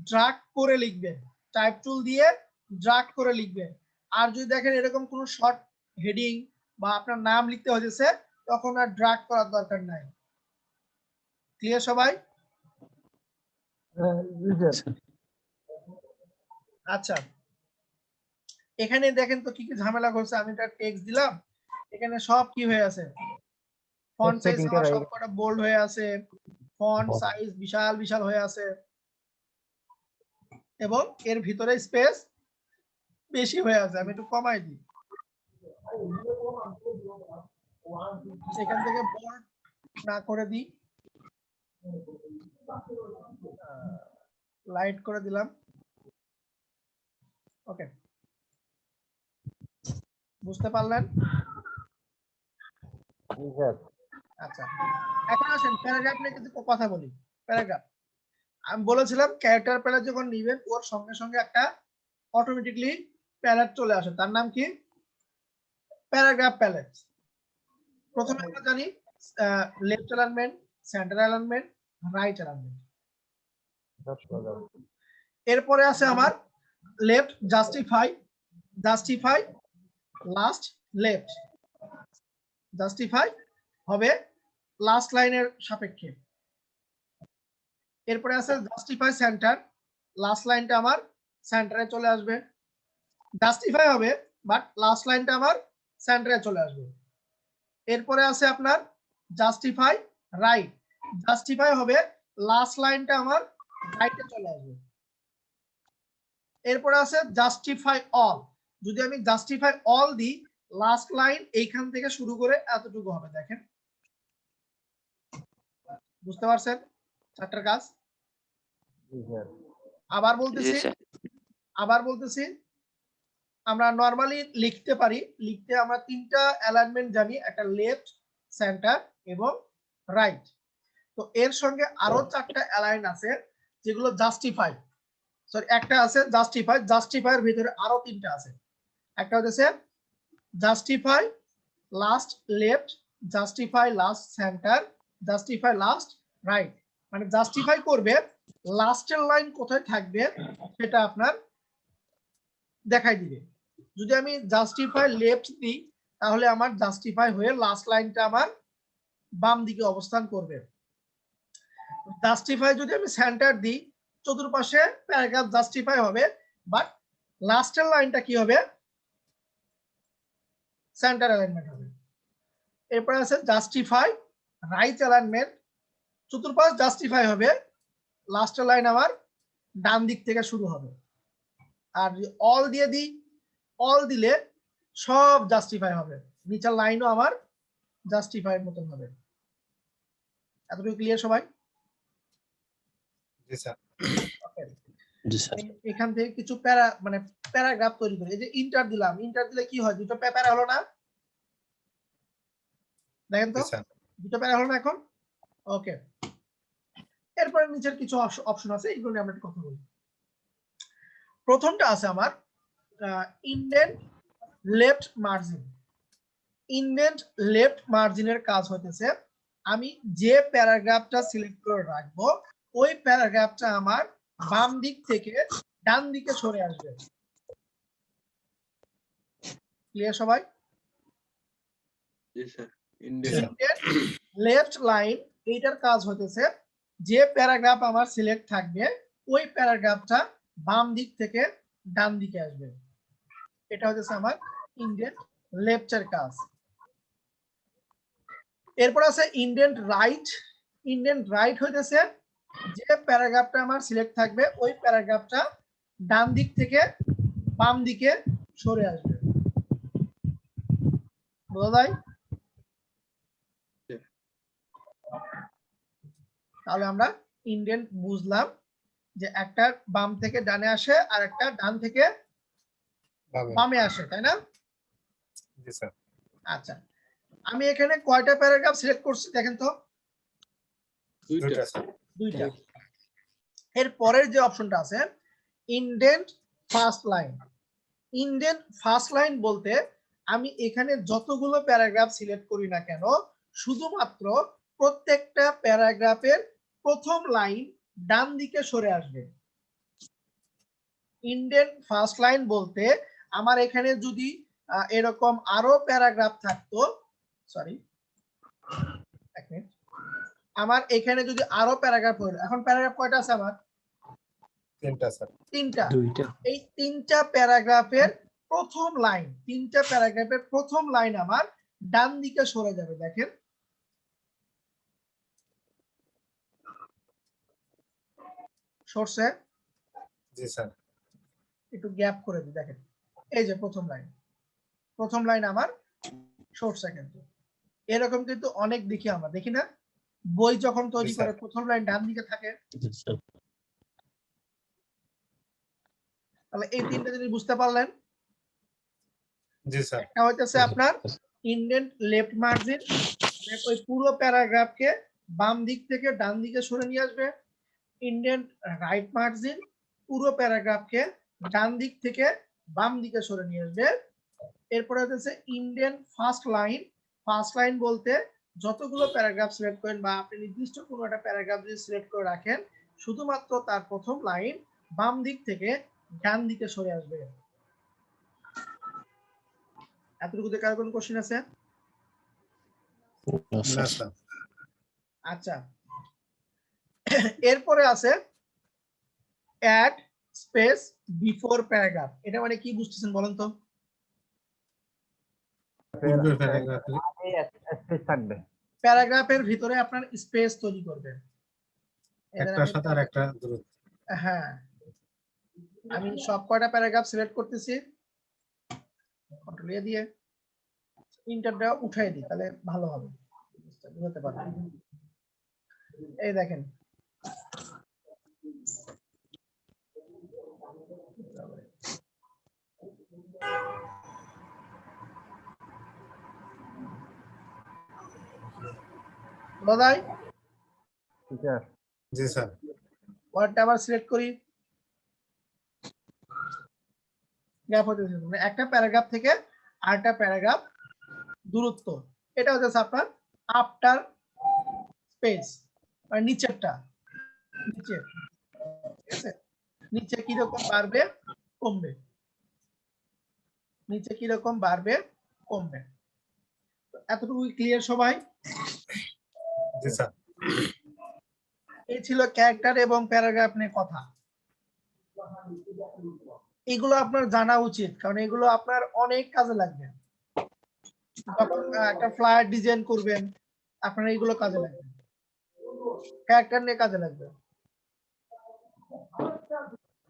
ড্র্যাগ করে লিখবেন, টাইপ টুল দিয়ে ড্র্যাগ করে লিখবেন। আর যদি দেখেন এরকম কোনো শর্ট হেডিং বা আপনার নাম লিখতে হয়েছে তখন আর ড্র্যাগ করার দরকার নাই। ক্লিয়ার সবাই? আচ্ছা, এখানে দেখেন তো কি কি ঝামেলা করছে। আমি একটা টেক্সট দিলাম, এখানে সব কি হয়ে আছে, ফন্ট সাইজ সবকটা বোল্ড হয়ে আছে, ফন্ট সাইজ বিশাল বিশাল হয়ে আছে এবং এর ভিতরে স্পেস বেশি হয়ে আছে। আমি একটু কমাই দিই, সেখান থেকে বোল্ড না করে দিই, লাইট করে দিলাম। ওকে, বুঝতে পারলেন? আচ্ছা, এখন আসেন প্যারাগ্রাফ নিয়ে কিছু কথা বলি। প্যারাগ্রাফ আমি বলেছিলাম ক্যারেক্টার প্যালেট যখন নিবেন ওর সঙ্গে সঙ্গে একটা অটোমেটিকলি প্যালেট চলে আসে, তার নাম কি? Paragraph palette. প্রথমে আমরা জানি left alignment, center alignment, right alignment. এরপরে আছে আমার left justify, justify last left, justify হবে লাস্ট লাইনের সাপেক্ষে। এরপরে আছে জাস্টিফাই সেন্টার, লাস্ট লাইনটা আমার সেন্টারে চলে আসবে। জাস্টিফাই হবে বাট লাস্ট লাইনটা আমার সেন্টারে চলে আসবে। এরপরে আছে আপনার জাস্টিফাই রাইট, জাস্টিফাই হবে লাস্ট লাইনটা আমার রাইটে চলে আসবে। এরপরে আছে জাস্টিফাই অল, যদি আমি জাস্টিফাই অল দিই লাস্ট লাইন এইখান থেকে শুরু করে এতটুকু হবে। দেখেন, বুঝতে পারছেন চারটার কাজ? আবার বলতেছি আমরা নরমালি লিখতে পারি, লিখতে আমরা তিনটা অ্যালাইনমেন্ট জানি, একটা লেফট, সেন্টার এবং রাইট। তো এর সঙ্গে আরো চারটা অ্যালাইন আছে যেগুলো জাস্টিফাই, সরি একটা আছে জাস্টিফাই, জাস্টিফাইয়ের ভিতরে আরো তিনটা আছে। একটা হচ্ছে justify last left, justify last centre, justify last right. মানে জাস্টিফাই করবে লাস্টের লাইন কোথায় থাকবে সেটা আপনার দেখাই দিবে। যদি আমি জাস্টিফাই লেফট দিই তাহলে আমার জাস্টিফাই হয়ে লাস্ট লাইনটা আমার বাম দিকে অবস্থান করবে। জাস্টিফাই যদি আমি সেন্টার দিই চতুর্পাশে প্যারাগ্রাফ জাস্টিফাই হবে, বাট লাস্টের লাইনটা কি হবে, সেন্টার অ্যালাইনমেন্ট হবে। এরপর আছে জাস্টিফাই রাইট অ্যালাইনমেন্ট, চতুর্পাশ জাস্টিফাই হবে, লাস্টের লাইন আমার ডান দিক থেকে শুরু হবে। আর অল দিয়ে দিই, অল দিলে সব জাস্টিফাই হবে, নিচের লাইনও আমার জাস্টিফাইয়ের মতন হবে। এতটুকু ক্লিয়ার সবাই? জি স্যার। এখান থেকে কিছু মানে প্যারাগ্রাফ তৈরি করি। এই যে ইন্টার দিলাম, ইন্টার দিলে কি হয়, দুটো প্যারা হলো না? দেখেন তো দুটো প্যারা হলো না এখন? ওকে, এরপরে নিচের কিছু অপশন আছে, এগুলো নিয়ে আমরা একটু কথা বলি। প্রথমটা আছে আমার indent left margin. Indent left মার্জিনের কাজ হতেছে আমি যে প্যারাগ্রাফটা সিলেক্ট করে রাখবো ওই প্যারাগ্রাফটা আমার বাম দিক থেকে ডান দিকে সরে আসবে। ক্লিয়ার সবাই? জি স্যার। ইন্ডেন্ট লেফট লাইন এইটার কাজ হতেছে যে প্যারাগ্রাফ আমার সিলেক্ট থাকবে ওই প্যারাগ্রাফটা বাম দিক থেকে ডান দিকে আসবে। এটা হচ্ছে আমার ইন্ডেন্ট লেফটের কাজ। এরপর আছে ইন্ডেন্ট রাইট। ইন্ডেন্ট রাইট হইতেছে যে প্যারাগ্রাফটা আমার সিলেক্ট থাকবে ওই প্যারাগ্রাফটা ডান দিক থেকে বাম দিকে সরে আসবে। বোঝা যায়? তাহলে আমরা ইন্ডেন্ট বুঝলাম যে একটা বাম থেকে ডানে আসে আর একটা ডান থেকে বামে আসে, তাই না? জি স্যার। আচ্ছা, আমি এখানে কয়টা প্যারাগ্রাফ সিলেক্ট করছি দেখেন তো? দুইটা। এর পরের যে অপশনটা আছে indent first line. Indent first line বলতে আমি এখানে যতগুলো প্যারাগ্রাফ সিলেক্ট করি না কেন শুধুমাত্র প্রত্যেকটা প্যারাগ্রাফের প্রথম লাইন ডান দিকে সরে আসবে। ইন্ডেন্ট ফার্স্ট লাইন বলতে আমার এখানে যদি এরকম আরো প্যারাগ্রাফ থাকতো, সরি এক মিনিট, আমার এখানে যদি আরো প্যারাগ্রাফ হলো, এখন প্যারাগ্রাফ কয়টা আছে আমার? তিনটা স্যার। তিনটা। এই তিনটা প্যারাগ্রাফের প্রথম লাইন, তিনটা প্যারাগ্রাফের প্রথম লাইন আমার ডান দিকে সরে যাবে। দেখেন সরছে? জি স্যার। একটু গ্যাপ করে দিই, দেখেন এই যে প্রথম লাইন, প্রথম লাইন আমার সরছে। কিন্তু এরকম কিন্তু অনেক দেখি আমরা, দেখি না? বই যখন তৈরি করে প্রথম লাইন ডান দিকে থাকে। তাহলে এই তিনটা জিনিস বুঝতে পারলেন? জি স্যার। একটা হইতেছে আপনার ইন্ডেন্ট লেফট মার্জিন, ওই পুরো প্যারাগ্রাফকে বাম দিক থেকে ডান দিকে সরে নিয়ে আসবে। ইন্ডেন্ট রাইট মার্জিন, পুরো প্যারাগ্রাফকে ডান দিক থেকে বাম দিকে সরে নিয়ে আসবে। এরপরে হচ্ছে indent first line. First line বলতে যতগুলো প্যারাগ্রাফ সিলেক্ট করেন বা আপনি নির্দিষ্ট কোনো একটা প্যারাগ্রাফ যদি সিলেক্ট করে রাখেন শুধুমাত্র তার প্রথম লাইন বাম দিক থেকে ডান দিকে সরে আসবে। এতটুকুতে কার কোনো কোশ্চেন আছে? না স্যার। আচ্ছা, এরপরে আছে অ্যাড স্পেস বিফোর প্যারাগ্রাফ। এটা মানে কি বুঝতেছেন বলেন তো? পূর্বের প্যারাগ্রাফে স্পেস থাকবে, প্যারাগ্রাফের ভিতরে আপনার স্পেস তৈরি করবেন একটার সাথে আর একটা দূরত্ব। হ্যাঁ, আমি সব কয়টা প্যারাগ্রাফ সিলেক্ট করতেছি, কন্ট্রোল এ দিয়ে ইন্টারটা উঠাই দিই, তাহলে ভালো হবে, বুঝতে পারবেন। এই দেখেন দাদাই টিচার জি স্যার। ওয়ার্ডটা আবার সিলেক্ট করি, গ্যাপ হতে মানে একটা প্যারাগ্রাফ থেকে আরেকটা প্যারাগ্রাফ দূরত্ব, এটা হচ্ছে আপনার আফটার স্পেস মানে নিচেরটা, নিচে ঠিক আছে, নিচে কিরকম বাড়বে কমবে, নিচে কিরকম বাড়বে কমবে। এতটুকু ক্লিয়ার সবাই? জি স্যার। এই ছিল ক্যারেক্টার এবং প্যারাগ্রাফ নিয়ে কথা। এগুলো আপনার জানা উচিত, কারণ এগুলো আপনার অনেক কাজে লাগবে। যখন একটা ফ্লায়ার ডিজাইন করবেন আপনার এগুলো কাজে লাগবে, ক্যারেক্টার নিয়ে কাজে লাগবে।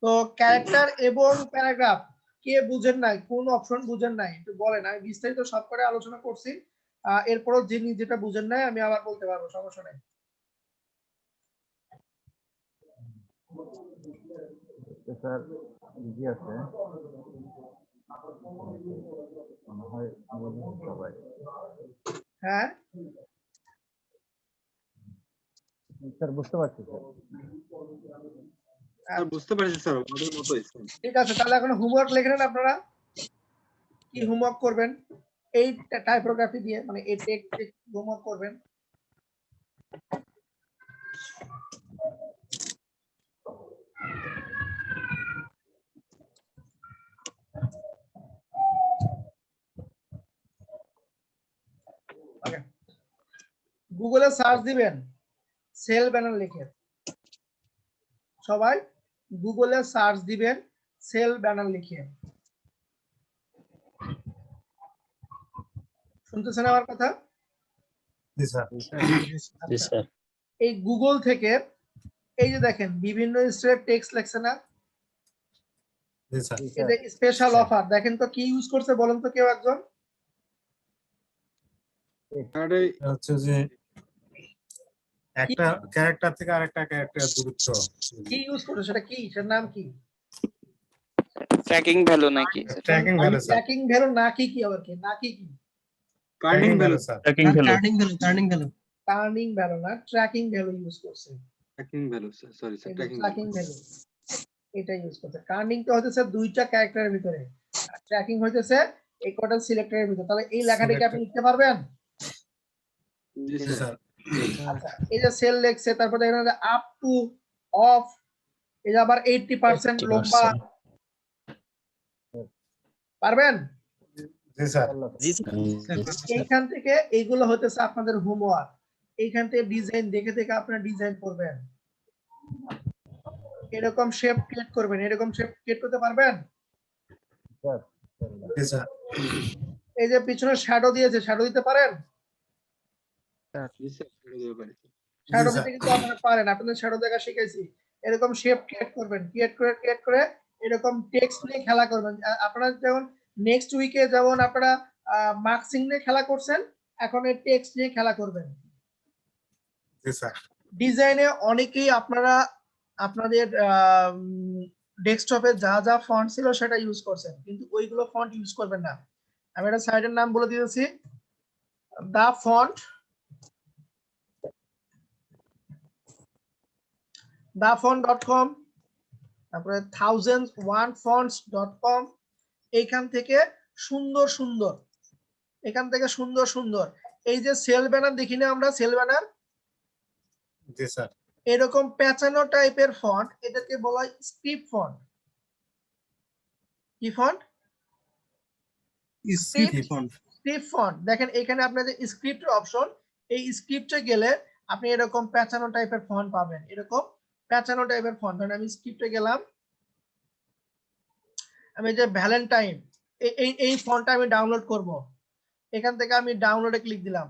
তো ক্যারেক্টার এবং প্যারাগ্রাফ কে বুঝেন নাই, কোন অপশন বুঝেন নাই একটু বলেন, আমি বিস্তারিত সব করে আলোচনা করছি। এরপরও যিনি যেটা বুঝেন নাই আমি আবার বলতে পারবো, সমস্যা নেই। স্যার ইজি আছে মনে হয় সবাই। হ্যাঁ স্যার বুঝতে পারছি স্যার। স্যার বুঝতে পারছি স্যার, আমাদের মতোই স্যার। ঠিক আছে, তাহলে এখন হোমওয়ার্ক লিখে নেন আপনারা। কি হোমওয়ার্ক করবেন এই টাইপোগ্রাফি দিয়ে, মানে এই টেক্সট হোমওয়ার্ক করবেন। গুগলে সার্চ দিবেন সেল ব্যানার লিখে, সবাই গুগলে সার্চ দিবেন সেল ব্যানার লিখে। শুনতেছেন আমার কথা? জি স্যার। আচ্ছা, এই গুগল থেকে এই যে দেখেন বিভিন্ন স্টাইলের টেক্সট লেখছে না, জি স্যার। এই যে স্পেশাল অফার, দেখেন তো কি ইউজ করছে বলেন তো কেউ একজন? হচ্ছে যে একটা ক্যারেক্টার থেকে আরেকটা ক্যারেক্টার দূরত্ব কি ইউজ করছে, সেটা কি, সেটার নাম কি? ট্র্যাকিং ভ্যালু নাকি? Tracking value sir. Tracking value না কি কি আবার কি না কি কি? Kerning value sir. Turning value turning value না, ট্র্যাকিং ভ্যালু ইউজ করছে। Tracking value sir, sorry sir, tracking tracking value এটা ইউজ করছে। কার্নিং তো হইতেছে দুইটা ক্যারেক্টারের ভিতরে, ট্র্যাকিং হইতেছে এই কটা সিলেক্টরের ভিতরে। তাহলে এই লেখাটা কি আপনি লিখতে পারবেন? জি জি স্যার। স্যার। আচ্ছা, এই যে সেল লেখছে, তারপর দেখেন যে আপ টু, অফ, এই যে আবার 80% লম্বা, পারবেন? জি স্যার। জি স্যার। এইখান থেকে এইগুলো হতেছে আপনাদের হোমওয়ার্ক। এইখান থেকে ডিজাইন দেখে দেখে আপনারা ডিজাইন করবেন, এরকম শেপ ক্রিয়েট করবেন। এরকম শেপ ক্রিয়েট করতে পারবেন? জি স্যার। এই যে পিছনে শ্যাডো দিয়েছে, শ্যাডো দিতে পারেন? জি স্যার, ছেড়ে দিতে পারি। শ্যাডো দিতে কিন্তু আপনারা পারেন, আপনাদের শ্যাডো দেখা শিখাইছি। এরকম শেপ ক্রিয়েট করবেন, ক্রিয়েট করে এরকম টেক্সট নিয়ে খেলা করবেন। আপনারা যেমন নেক্সট উইকে যেমন আপনারা মার্কসিং নিয়ে খেলা করছেন, এখন এই টেক্সট নিয়ে খেলা করবেন। জি স্যার। ডিজাইনে অনেকেই আপনারা আপনাদের ডেস্কটপে যা যা ফন্ট ছিল সেটা ইউজ করছেন, কিন্তু ওইগুলো ফন্ট ইউজ করবেন না। আমি একটা সাইটের নাম বলে দিয়েছি, thefont.com, তারপরে thousands1fonts.com। এইখান থেকে সুন্দর সুন্দর, এই যে সেল ব্যানার দেখি না আমরা, সেল ব্যানার, জি স্যার। এরকম পেঁচানো টাইপের ফন্ট, এটাকে বলা হয় স্ক্রিপ্ট ফন্ট। কি ফন্ট? Script font. দেখেন এখানে আপনাদের স্ক্রিপ্টের অপশন, এই স্ক্রিপ্টে গেলে আপনি এরকম পেঁচানো টাইপের ফন্ট পাবেন, এরকম পেঁচানো টাইপের ফন্ট। ধরেন আমি স্ক্রিপ্টে গেলাম, আমি যে ভ্যালেন্টাইন এই ফন্টটা আমি ডাউনলোড করব, এখান থেকে আমি ডাউনলোডে ক্লিক দিলাম।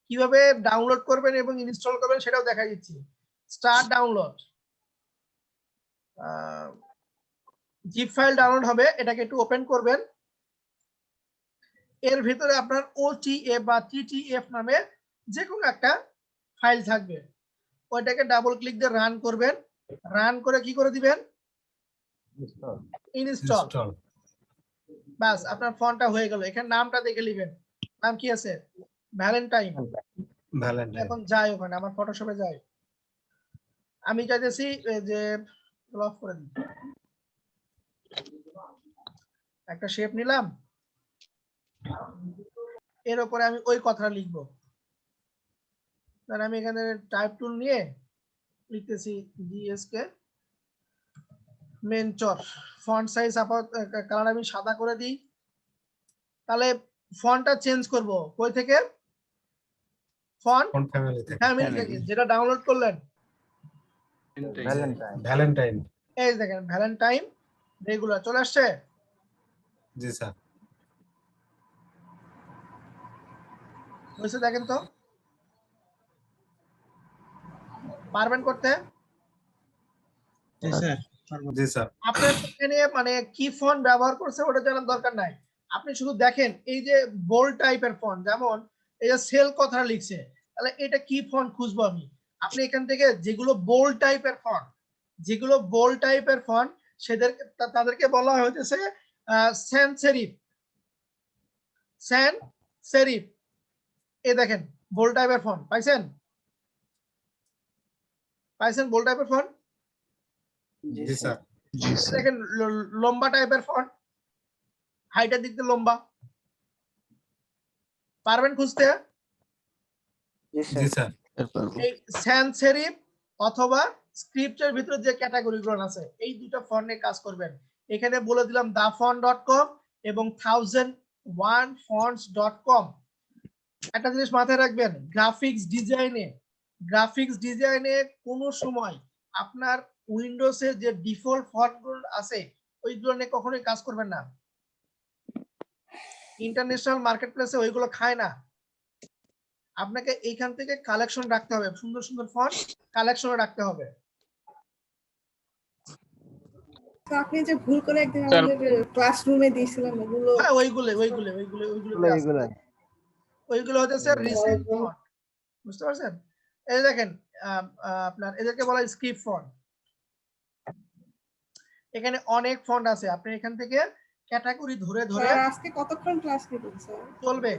কিভাবে ডাউনলোড করবেন এবং ইনস্টল করবেন সেটাও দেখা দিচ্ছি। Start download, zip file download হবে, এটাকে একটু ওপেন করবেন। এর ভিতরে আপনার OTF বা TTF নামে যে কোনো একটা ফাইল থাকবে, ওইটাকে ডাবল ক্লিক দিয়ে রান করবেন। রান করে কি করে দিবেন? ইনস্টল। বাস আপনার ফন্টটা হয়ে গেল। এখানে নামটা দেখে নেবেন, নাম কি আছে? ভ্যালেন্টাইন। ভ্যালেন্টাইন। এখন যাই ওখানে, আমার ফটোশপে যাই, আমি চাইতেছি যে লক করে দিই, একটা শেপ নিলাম, এর উপরে আমি ওই কথাটা লিখবো। তাহলে আমি এখানে টাইপ টুল নিয়ে লিখতেছি জিএসকে মেনচর। ফন্ট সাইজ কালার আমি সাদা করে দিই। তাহলে ফন্টটা চেঞ্জ করব কই থেকে? ফন্ট ফন্ট ফ্যামিলি থেকে। ফ্যামিলি থেকে, যেটা ডাউনলোড করলেন ভ্যালেন্টাইন। ভ্যালেন্টাইন। এই দেখেন ভ্যালেন্টাইন রেগুলার চলে আসছে। জি স্যার। হয়েছে দেখেন তো, পারবেন করতে? জি স্যার পারবো। জি স্যার। আপনার এখানে মানে কি ফন্ট ব্যবহার করছে ওটা জানার দরকার নাই, আপনি শুধু দেখেন এই যে বোল্ড টাইপের ফন্ট, যেমন এই যে সেল কথা লিখছে, তাহলে এটা কি ফন্ট খুঁজবো আমি? আপনি এখান থেকে যেগুলো বোল্ড টাইপের ফন্ট, যেগুলো বোল্ড টাইপের ফন্ট তাদেরকে বলা হইতেছে স্যান সেরিফ। স্যান সেরিফ, এই দেখেন বোল্ড টাইপের ফন্ট পাইছেন? পাইছেন বোল্ড টাইপের ফন্ট? জি স্যার। দেখেন লম্বা টাইপের ফন্ট, হাইটের দিক দিয়ে লম্বা, পারবেন খুঁজতে? জি স্যার। এই স্যান্স সেরিফ অথবা স্ক্রিপ্টের ভিতরে যে ক্যাটাগরিগুলো আছে এই দুটো ফন্টে কাজ করবেন। এখানে বলে দিলাম dafont.com এবং 1001fonts.com। একটা জিনিস মাথায় রাখবেন, গ্রাফিক্স ডিজাইনে কোনো সময় আপনার উইন্ডোজে যে ডিফল্ট ফন্টগুলো আছে ওইগুলো নিয়ে কখনোই কাজ করবেন না। ইন্টারন্যাশনাল মার্কেটপ্লেসে ওইগুলো খায় না। আপনাকে এইখান থেকে কালেকশন রাখতে হবে, সুন্দর সুন্দর ফন্ট কালেকশনে রাখতে হবে। তো আপনি যে ভুল করে একদিন আমাদের ক্লাসরুমে দিয়েছিলেন ওগুলো? হ্যাঁ ওইগুলো হচ্ছে রিসেন্ট ফন্ট, বুঝতে পারছেন? এই দেখেন আপনার এদেরকে বলা হয় স্ক্রিপ্ট ফন্ট। এখানে অনেক ফন্ট আছে, আপনি এখান থেকে ক্যাটাগরি ধরে ধরে। আজকে কতক্ষণ ক্লাস নেবেন স্যার? চলবে,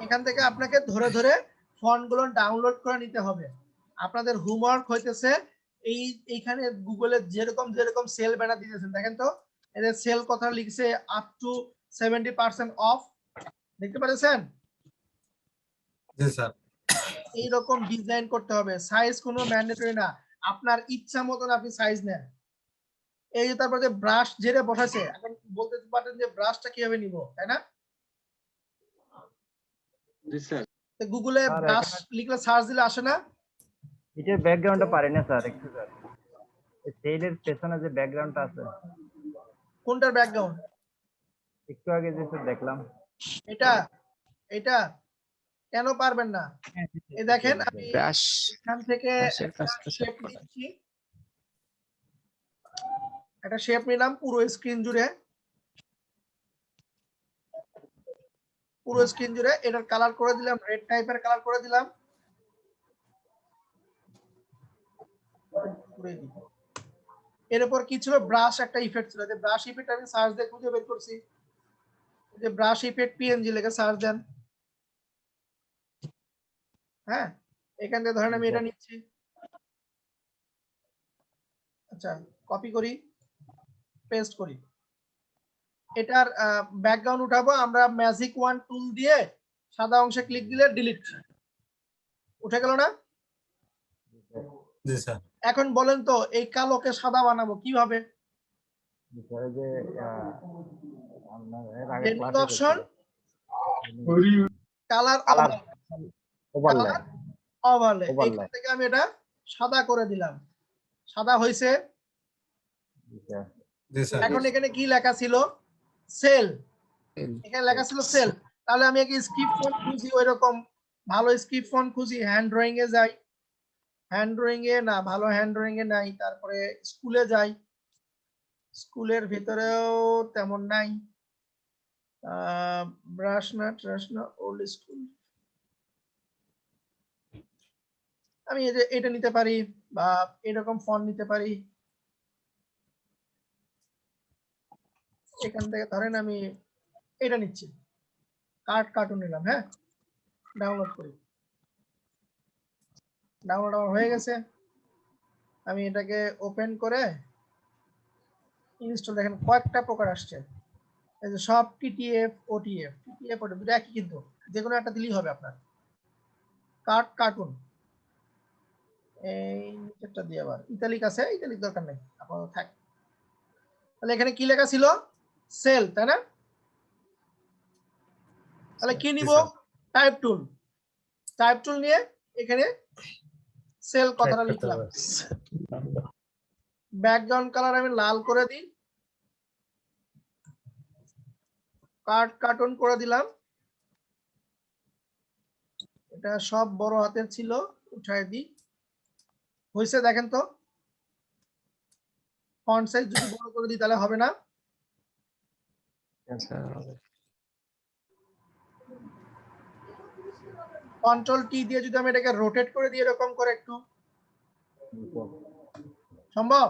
এখান থেকে আপনাকে ধরে ধরে ফন্ট গুলো ডাউনলোড করে নিতে হবে। আপনাদের হোমওয়ার্ক হইতেছে এইখানে গুগলে যেরকম সেল ব্যানার দিতেছেন, দেখেন তো এদের সেল কথা লিখছে আপ টু 70% অফ, দেখতে পাচ্ছেন? জি স্যার। এইরকম ডিজাইন করতে হবে, সাইজ কোনো ম্যান্ডেটরি না, আপনার ইচ্ছা মতন আপনি সাইজ নেন। এই যে তারপরে যে ব্রাশ যেটা বসাইছে, এখন বলতে পারেন যে ব্রাশটা কিভাবে নিব, তাই না? জি স্যার। গুগলে ব্রাশ লিখলে সার্চ দিলে আসে না? এটার ব্যাকগ্রাউন্ডটা পারি না স্যার, একটু স্যার এই সেলের পেছনে যে ব্যাকগ্রাউন্ডটা আছে। কোনটার ব্যাকগ্রাউন্ড? একটু আগে যে স্যার দেখলাম। এটা কেন পারবেন না? এই দেখেন আমি এখান থেকে শেপ নিচ্ছি, একটা শেপ নিলাম পুরো স্ক্রিন জুড়ে, এটার কালার করে দিলাম, রেড টাইপের কালার করে দিলাম। এর উপর কি ছিল? ব্রাশ একটা ইফেক্ট ছিল, যে ব্রাশ ইফেক্ট আমি সার্চ দিয়ে খুঁজে বের করছি, যে ব্রাশ ইফেক্ট পিএনজি লেখা সার্চ দেন। হ্যাঁ, এখান থেকে ধরেন আমি এটা নিচ্ছি, আচ্ছা কপি করি, পেস্ট করি, এটার ব্যাকগ্রাউন্ড উঠাবো আমরা ম্যাজিক ওয়ান টুল দিয়ে, সাদা অংশে ক্লিক দিলে ডিলিট, উঠে গেল না? জি স্যার। এখন বলেন তো এই কালোকে সাদা বানাবো কিভাবে? অপশন কালার ওভারলে, এখান থেকে আমি এটা সাদা করে দিলাম, সাদা হয়েছে। এখন এখানে কি লেখা ছিল? সেল, এখানে লেখা ছিল সেল। তাহলে আমি একটা স্ক্রিপ্ট ফন্ট খুঁজি, ওইরকম ভালো স্ক্রিপ্ট ফন্ট খুঁজি, হ্যান্ড ড্রয়িং এ যাই, হ্যান্ড ড্রয়িং এ না, ভালো হ্যান্ড ড্রয়িং এ নাই, তারপরে স্কুলে যাই, স্কুলের ভিতরেও তেমন নাই, ব্রাশ না ওল্ড স্কুল, আমি এটা নিতে পারি বা এরকম ফন্ট নিতে পারি, এখান থেকে ধরেন আমি এটা নিচ্ছি, কার্টুন নিলাম। হ্যাঁ, ডাউনলোড করি। ডাউনলোড আমার হয়ে গেছে। আমি এটাকে ওপেন করে ইনস্টল, দেখেন কয়েকটা প্রকার আসছে, এই যে সব টিটিএফ ওটিএফ, টিটিএফ ওটিএফ দুটো একই, কিন্তু যে কোনো একটা দিলেই হবে আপনার। কার্টুন এই নিচেরটা দিয়ে আবার ইতালিক আছে, ইতালিক দরকার নেই আপাতত থাক। তাহলে এখানে কি লেখা ছিল? সেল, তাই না? তাহলে কি নিব? টাইপ টুল। টাইপ টুল নিয়ে এখানে সেল কথাটা লিখলাম। ব্যাকগ্রাউন্ড কালার আমি লাল করে দিই, কার্টুন করে দিলাম। এটা সব বড় হাতের ছিল, উঠাই দিই। হয়েছে দেখেন তো, ফন্ট সাইজ যদি বড় করে দিই তাহলে হবে না। কন্ট্রোল টি দিয়ে যদি আমি এটাকে রোটেট করে দিই এরকম করে একটু, সম্ভব?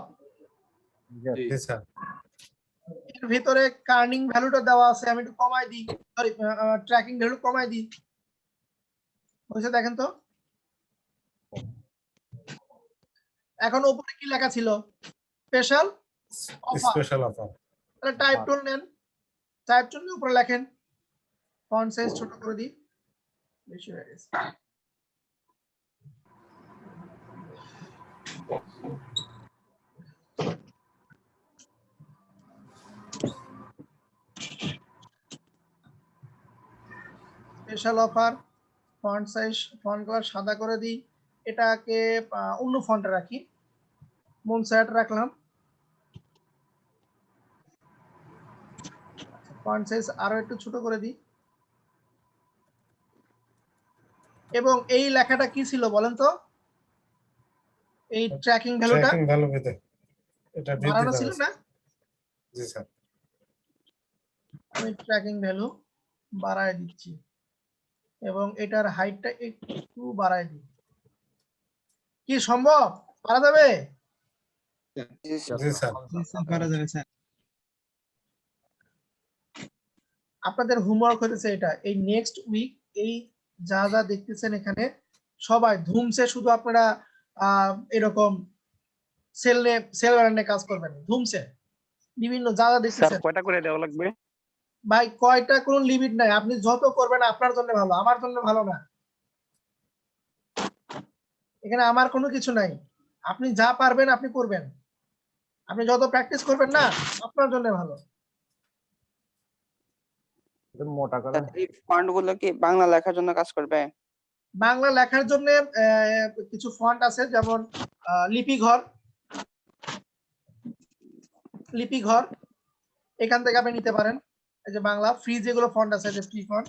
এর ভিতরে কার্নিং ভ্যালুটা দেওয়া আছে, আমি একটু কমাই দিই, সরি ট্র্যাকিং ভ্যালু কমাই দিই। হয়েছে দেখেন তো। এখন উপরে কি লেখা ছিল? Special offer. তাহলে টাইপ টুল নেন, টাইপ টুল নিয়ে উপরে লেখেন, ফন্ট সাইজ ছোট করে দিই, বেশি হয়ে গেছে। Special offer, font size, font colour সাদা করে দিই, এটাকে অন্য ফন্টে রাখি, মন সেট রাখলাম। ফন্ট সাইজ আরো একটু ছোট করে দিই। এবং এই লেখাটা কি ছিল বলেন তো? এই ট্র্যাকিং ভ্যালুটা এটা বাড়ানো ছিল না? জি স্যার। আমি ট্র্যাকিং ভ্যালু বাড়ায় দিচ্ছি এবং এটার হাইটটা একটু বাড়ায় দিই। কি সম্ভব? পারা যাবে? জি স্যার। করা যাবে স্যার। আপনাদের হোমওয়ার্ক হতেছে এটা, এই নেক্সট উইক এই যা যা দেখতেছেন এখানে সবাই ধুমসে শুধু আপনারা এরকম সেল রান্নে কাজ করবেন। ধুমসে বিভিন্ন যা যা দেখতেছেন। কয়টা করে দেওয়া লাগবে? ভাই কয়টা কোনো লিমিট নাই, আপনি যত করবেন আপনার জন্য ভালো, আমার জন্য ভালো না। এখানে আমার কোনো কিছু নাই, আপনি যা পারবেন আপনি করবেন, আপনি যত প্র্যাকটিস করবেন না আপনার জন্য ভালো। মোটা করে এই ফন্ট গুলো কি বাংলা লেখার জন্য কাজ করবে? বাংলা লেখার জন্য কিছু ফন্ট আছে, যেমন লিপিঘর, লিপিঘর এখান থেকে আপনি নিতে পারেন। এই যে বাংলা ফ্রি যেগুলো ফন্ট আছে, যে ফ্রি ফন্ট,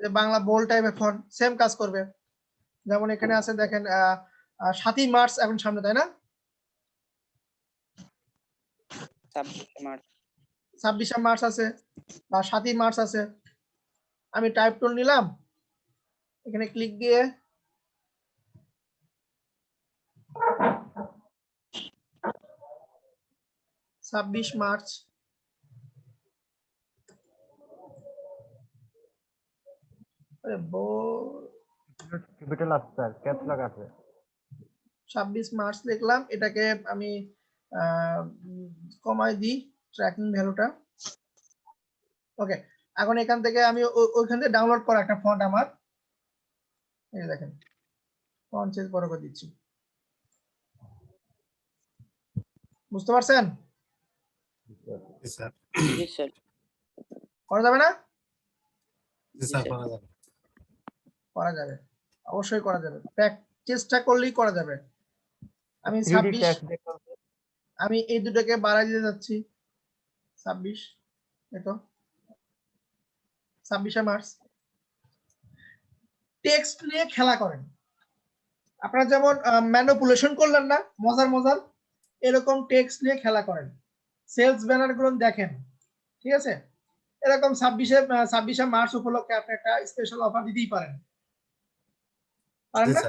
যে বাংলা বোল্ড টাইপের ফন্ট সেম কাজ করবে। যেমন এখানে আছে দেখেন 7ই মার্চ এখন সামনে, তাই না? 26 মার্চ আছে বা 7ই মার্চ আছে। আমি টাইপ টুল নিলাম, এখানে ক্লিক দিয়ে ছাব্বিশ মার্চ, ক্যাপিটাল আছে স্যার, ক্যাপস লক আছে। 26 মার্চ লিখলাম, এটাকে আমি কমাই দিই ট্র্যাকিং ভ্যালুটা। ওকে, এখন এখান থেকে আমি ওইখান থেকে ডাউনলোড করা একটা ফন্ট আমার, এই দেখেন ফন্ট সাইজ বড় করে দিচ্ছি। বুঝতে পারছেন? জি স্যার। জি স্যার। করা যাবে না? জি স্যার, করা যাবে। করা যাবে, অবশ্যই করা যাবে, চেষ্টা করলেই করা যাবে। আমি 3D 26, ট্যাক্স দেখুন। আমি এই দুটোকে বাড়াই দিতে যাচ্ছি। 26, এতো 26 মার্চ। টেক্সট নিয়ে খেলা করেন আপনারা, যেমন ম্যানিপুলেশন করলেন না মজার মজার, এরকম টেক্সট নিয়ে খেলা করেন। সেলস ব্যানার গুলো দেখেন, ঠিক আছে? এরকম 26 মার্চ উপলক্ষে আপনি একটা স্পেশাল অফার দিতেই পারেন, পারেন না?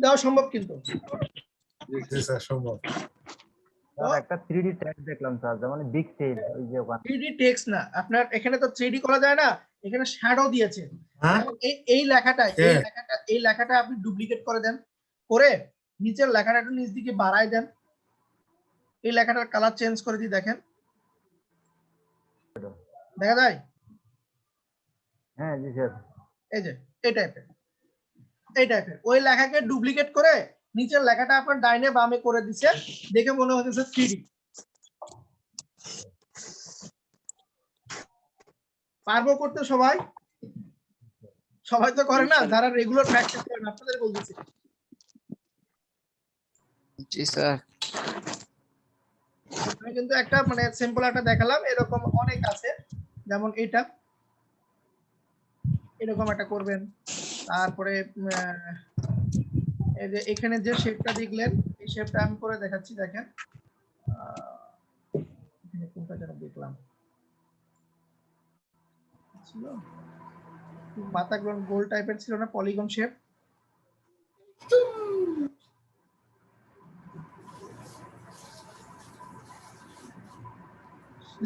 দেওয়া সম্ভব কিন্তু। জি স্যার, সম্ভব। স্যার একটা 3D ট্যাগ দেখলাম স্যার, যেমন বিগ সেল ওই যে ওখানে। 3D টেক্সট না, আপনার এখানে তো 3D করা যায় না, এখানে শ্যাডো দিয়েছে। হ্যাঁ এই লেখাটা আপনি ডুপ্লিকেট করে দেন, করে নিচের লেখাটা একটু নিচ দিকে বাড়ায় দেন, এই লেখাটার কালার চেঞ্জ করে দিই, দেখেন দেখা যায়। হ্যাঁ জি স্যার। এই যে এই টাইপের ওই লেখাকে ডুপ্লিকেট করে নিচের লেখাটা আপনার ডাইনে বামে করে দিচ্ছে, দেখে মনে হচ্ছে 3D। পারবো করতে সবাই? সবাই তো করে না, যারা রেগুলার প্র্যাকটিস করেন আপনাদের বলতেছি। জি স্যার। আমি কিন্তু একটা মানে সিম্পল একটা দেখালাম, এরকম অনেক আছে, যেমন এটা এরকম একটা করবেন। তারপরে এই যে এখানে যে শেপটা দেখলেন, এই শেপটা আমি করে দেখাচ্ছি, দেখেন এখানে কোনটা যেন দেখলাম ছিল, মাথাগুলো গোল টাইপের ছিল না, পলিগন শেপ।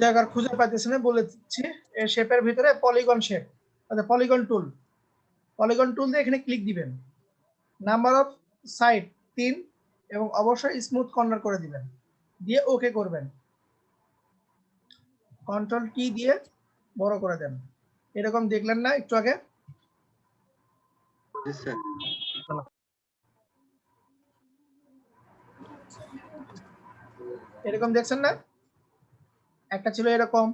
জায়গা খুঁজে পাইতেছি না, বলে দিচ্ছি। এই শেপের ভিতরে পলিগন শেপ, আচ্ছা পলিগন টুল দিয়ে এখানে ক্লিক দিবেন, নাম্বার অফ সাইড 3 এবং অবশ্যই স্মুথ কর্নার করে দিবেন, দিয়ে ওকে করবেন, কন্ট্রোল কি দিয়ে বড় করে দেন। এরকম দেখলেন না একটু আগে? জি স্যার। এরকম দেখছেন না? একটা ছিল এরকম,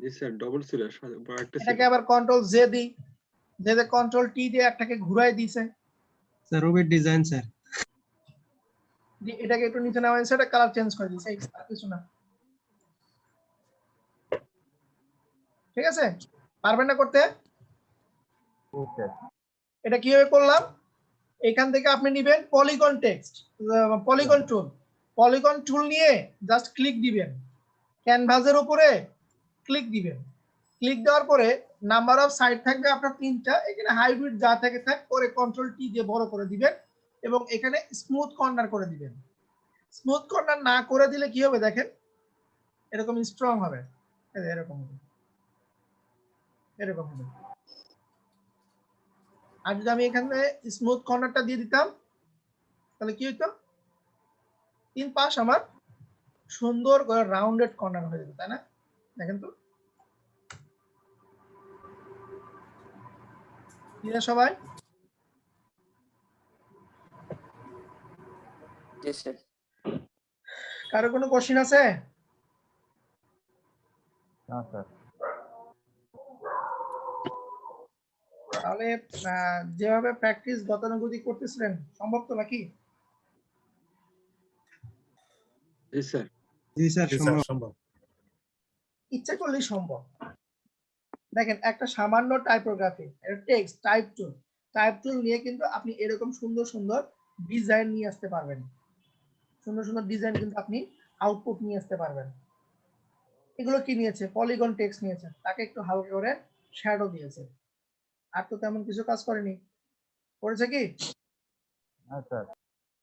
জি স্যার ডবল ছিল, একটা ছিল। এটাকে আবার কন্ট্রোল জে দিই, যে কন্ট্রোল টি দিয়ে একটাকে ঘুরাই দিয়েছে, স্যার রবির ডিজাইন স্যার। এটাকে একটু নিচে নামাই, সেটা কালার চেঞ্জ করে দিয়েছে, আর কিছু না। ঠিক আছে, পারবেন না করতে? এটা কিভাবে করলাম? এখান থেকে আপনি নেবেন পলিগন টেক্সট, পলিগন টুল নিয়ে জাস্ট ক্লিক দিবেন, ক্যানভাসের উপরে ক্লিক দিবেন, ক্লিক দেওয়ার পরে নাম্বার অফ সাইড থাকবে আপনার 3টা, এখানে হাইব্রিড যা থাকে থাক করে কন্ট্রোল টি দিয়ে বড় করে দিবেন এবং এখানে স্মুথ কর্নার করে দিবেন। স্মুথ কর্নার না করে দিলে কি হবে দেখেন, এরকম স্ট্রং হবে, এরকম হবে, এরকম হবে। আর যদি আমি এখানে স্মুথ কর্নারটা দিয়ে দিতাম, তাহলে কি হইতো, 3 পাশ আমার সুন্দর করে রাউন্ডেড কর্নার হয়ে যেত, তাই না? দেখেন তো সবাই। জি স্যার। কারো কোনো কোশ্চেন আছে? না স্যার। তাহলে যেভাবে প্র্যাকটিস গতানুগতিক করতেছিলেন সম্ভব তো নাকি? জি স্যার। জি স্যার জি স্যার সম্ভব। ইচ্ছা করলেই সম্ভব। দেখেন একটা সামান্য টাইপোগ্রাফি, টেক্সট টাইপ টুল নিয়ে কিন্তু আপনি এরকম সুন্দর সুন্দর ডিজাইন নিয়ে আসতে পারবেন, সুন্দর সুন্দর ডিজাইন কিন্তু আপনি আউটপুট নিয়ে আসতে পারবেন। এগুলো কি নিয়েছে? পলিগন টেক্সট নিয়েছে, তাকে একটু হালকা করে শ্যাডো দিয়েছে, আর তো তেমন কিছু কাজ করেনি। করেছে কি? হ্যাঁ স্যার।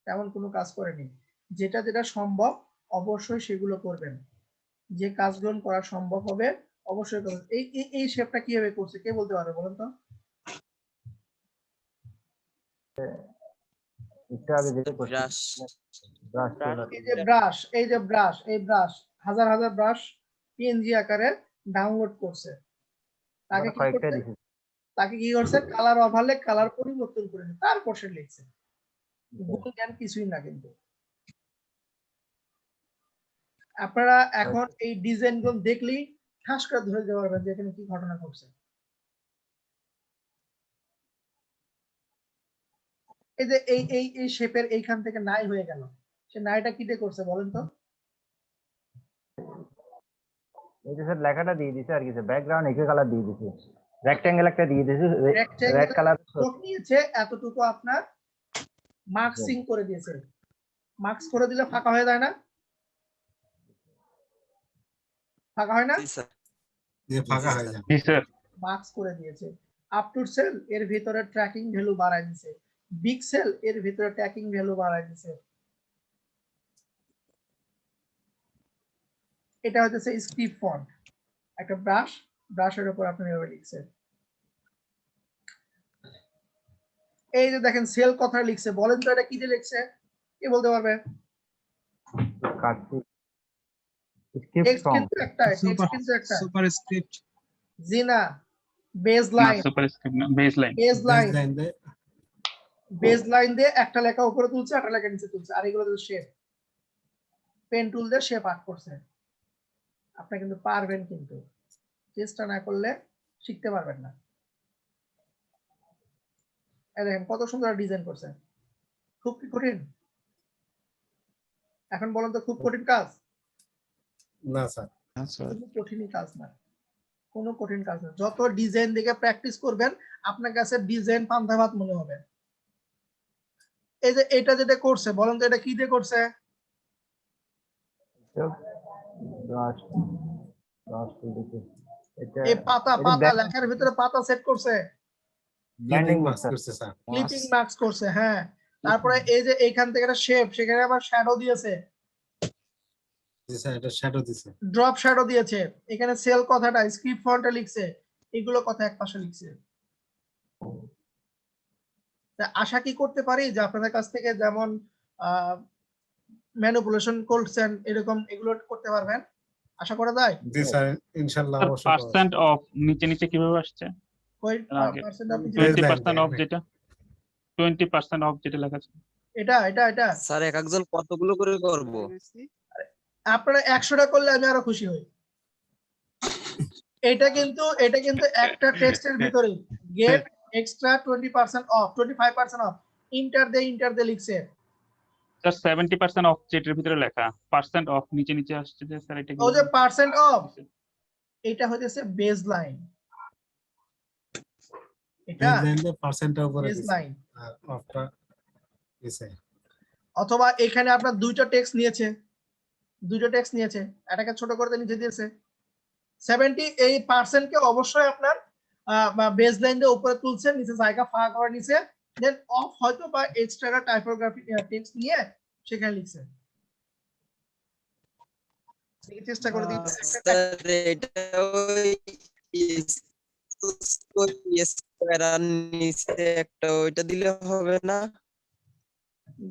তেমন কোনো কাজ করেনি। যেটা যেটা সম্ভব অবশ্যই সেগুলো করবেন, যে কাজগুলো করা সম্ভব হবে অবশ্যই করবেন। এই শেপটা কিভাবে করছে কে বলতে পারবে বলেন তো? একটু আগে যেটা করছি এই যে ব্রাশ হাজার হাজার ব্রাশ পিএনজি আকারে ডাউনলোড করছে, তাকে কি করছে, কালার ওভারলে কালার পরিবর্তন করে তারপর সে লিখছে। গুগল জ্ঞান কিছুই না কিন্তু। আপনারা এখন এই ডিজাইন গুলো দেখলেই ঠাস করে ধরে দিতে পারবেন যে এখানে কি ঘটনা ঘটছে। এই যে এই শেপের এইখান থেকে নাই হয়ে গেল, সে নাইটা কি দিয়ে করছে বলেন তো? এই যে স্যার লেখাটা দিয়ে দিয়েছে আর কি, ব্যাকগ্রাউন্ড একই কালার দিয়ে দিয়েছে, রেক্ট্যাঙ্গেল একটা দিয়ে দিয়েছে, রেড কালার নিয়েছে, এতটুকু আপনার মার্কসিং করে দিয়েছে। মার্কস করে দিলে ফাঁকা হয়ে যায় না? ফাঁকা হয় না? জি ফাঁকা হয়ে যায়। জি স্যার। মার্কস করে দিয়েছে। আপ টু সেল এর ভিতরে ট্র্যাকিং ভ্যালু বাড়ায় দিয়েছে, বিগ সেল এর ভিতরে ট্র্যাকিং ভ্যালু বাড়ায় দিয়েছে। এটা হচ্ছে স্ক্রিপ্ট ফন্ট, একটা ব্রাশের উপর আপনি এভাবে লিখছেন। এই যে দেখেন সেল কথা লিখছে, বলেন তো এটা কি দিয়ে লিখছে, কি বলতে পারবে? টেক্সট কিন্তু একটা, টেক্সট কিন্তু একটা। সুপার স্ক্রিপ্ট জি না, বেসলাইন, সুপার স্ক্রিপ্ট না, বেসলাইন। বেসলাইন Baseline দিয়ে বেসলাইন দিয়ে একটা লেখা উপরে তুলছে, একটা লেখা নিচে তুলছে, আর এগুলো তো শেপ, পেন টুল দিয়ে শেপ আর্ট করছে। আপনি কিন্তু পারবেন, কিন্তু চেষ্টা না করলে শিখতে পারবেন না। এই দেখেন কত সুন্দর ডিজাইন করছে, খুব কি কঠিন? এখন বলেন তো খুব কঠিন কাজ? না স্যার, কোনো কঠিনই কাজ না, কোনো কঠিন কাজ না। যত ডিজাইন দেখে প্র্যাকটিস করবেন আপনার কাছে ডিজাইন পান্তা ভাত মনে হবে। এই যে এটা যেটা করছে, বলেন তো এটা কি দিয়ে করছে? এই পাতা লেখার ভিতরে পাতা সেট করছে, ব্লেন্ডিং মার্কস করছে স্যার। ক্লিপিং মার্কস করছে, হ্যাঁ। তারপরে এই যে এইখান থেকে একটা শেপ, সেখানে আবার শ্যাডো দিয়েছে, জি স্যার, এটা শ্যাডো দিছে। ড্রপ শ্যাডো দিয়েছে। এখানে সেল কথাটা স্ক্রিপ্ট ফন্টে লিখছে, এগুলো কথা একপাশে লিখছে। আশা কি করতে পারি যে আপনাদের কাছ থেকে যেমন ম্যানিপুলেশন করছেন এরকম এগুলো করতে পারবেন, আশা করা যায়? জি স্যার, ইনশাআল্লাহ অবশ্যই। পার্সেন্ট অফ নিচে কিভাবে আসছে? কই আগে। পার্সেন্ট আপনি 20% অফ যেটা 20% অফ যেটা লেখা আছে এটা স্যার এক একজন কতগুলো করে করব? আপনারা 100টা করলে আমি আরো খুশি হই। এটা কিন্তু একটা টেক্সটের ভিতরে get extra 20% off, 25% off, enter দে লিখছে। স্যার 70% অফ যেটার ভিতরে লেখা, পার্সেন্ট অফ নিচে আসছে যে স্যার এটা কি? ও যে পার্সেন্ট অফ, এটা হইতেছে বেসলাইন, এটা বেসলাইন দিয়ে পার্সেন্টের উপরে দিছে বেসলাইন। আর অফটা দিছে। অথবা এখানে আপনার দুইটা টেক্সট নিয়েছে, এটাকে ছোট করে নিচে দিয়েছে 70। এই পার্সেন্টকে অবশ্যই আপনার বেসলাইন দিয়ে উপরে তুলছেন, নিচে জায়গা ফাঁকা করে নিচে, দেন অফ হয়তো বা এক্সট্রা টাইপোগ্রাফি টেক্সট নিয়ে সেখানে লিখছে। চেষ্টা করে দিন স্যার এটা ওই স্কয়ার আর নিচে একটা ওইটা দিলে হবে না?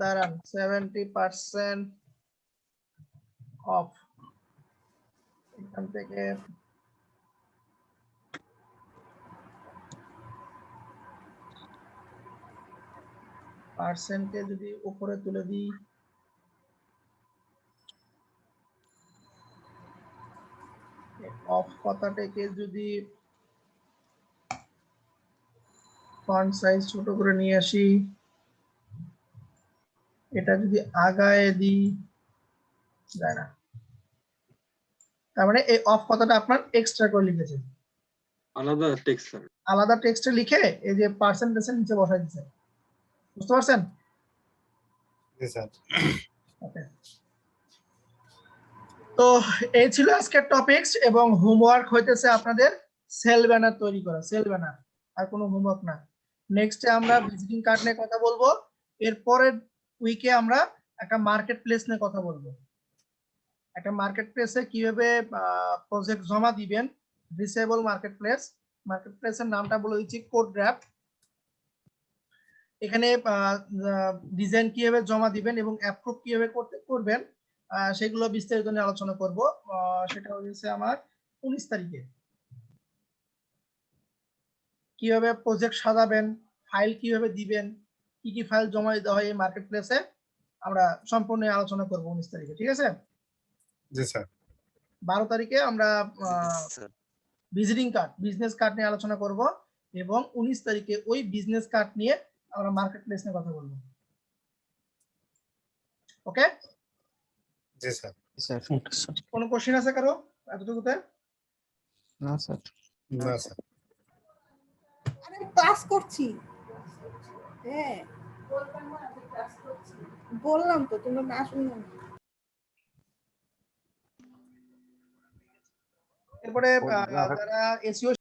দাঁড়ান, 70% অফ, এখান থেকে পার্সেন্টকে যদি উপরে তুলে দিই, অফ কথাটাকে যদি ফন্ট সাইজ ছোট করে নিয়ে আসি, এটা যদি আগায় দিই, যায় না। তার মানে এই অফ কথাটা আপনার এক্সট্রা করে লিখেছে, আলাদা টেক্সট স্যার। আলাদা টেক্সটে লিখে এই যে পার্সেন্টেজ নিচে বসাই দিয়েছে। বুঝতে পারছেন? জি স্যার। ওকে, তো এই ছিল আজকের টপিকস, এবং হোমওয়ার্ক হইতেছে আপনাদের সেল ব্যানার তৈরি করা, সেল ব্যানার, আর কোনো হোমওয়ার্ক না। নেক্সটে আমরা ভিজিটিং কার্ড নিয়ে কথা বলবো, এরপরের উইকে আমরা একটা মার্কেট প্লেস নিয়ে কথা বলবো। একটা মার্কেট প্লেসে কিভাবে প্রজেক্ট জমা দিবেন, ডিসেবল মার্কেট প্লেসের নামটা বলে দিচ্ছি, কোড গ্রাফ। এখানে ডিজাইন কিভাবে জমা দিবেন এবং অ্যাপ্রুভ কিভাবে করবেন সেগুলো বিস্তারিত নিয়ে আলোচনা করব। সেটা হচ্ছে আমার 19 তারিখে। কিভাবে প্রজেক্ট সাজাবেন, ফাইল কিভাবে দিবেন, কি কি ফাইল জমা দিতে হয় এই মার্কেট প্লেসে, আমরা সম্পূর্ণ আলোচনা করব 19 তারিখে। ঠিক আছে? জি স্যার। 12 তারিখে আমরা ভিজিটিং কার্ড, বিজনেস কার্ড নিয়ে আলোচনা করব, এবং 19 তারিখে ওই বিজনেস কার্ড নিয়ে আমরা মার্কেট প্লেস নিয়ে কথা বলবো। ওকে? জি স্যার। কোনো কোশ্চেন আছে কারো এতটুকুতে? না স্যার। না স্যার। আরে ক্লাস করছি। হ্যাঁ বললাম তো, তোমরা না শুনলে। এরপরে যারা এসইও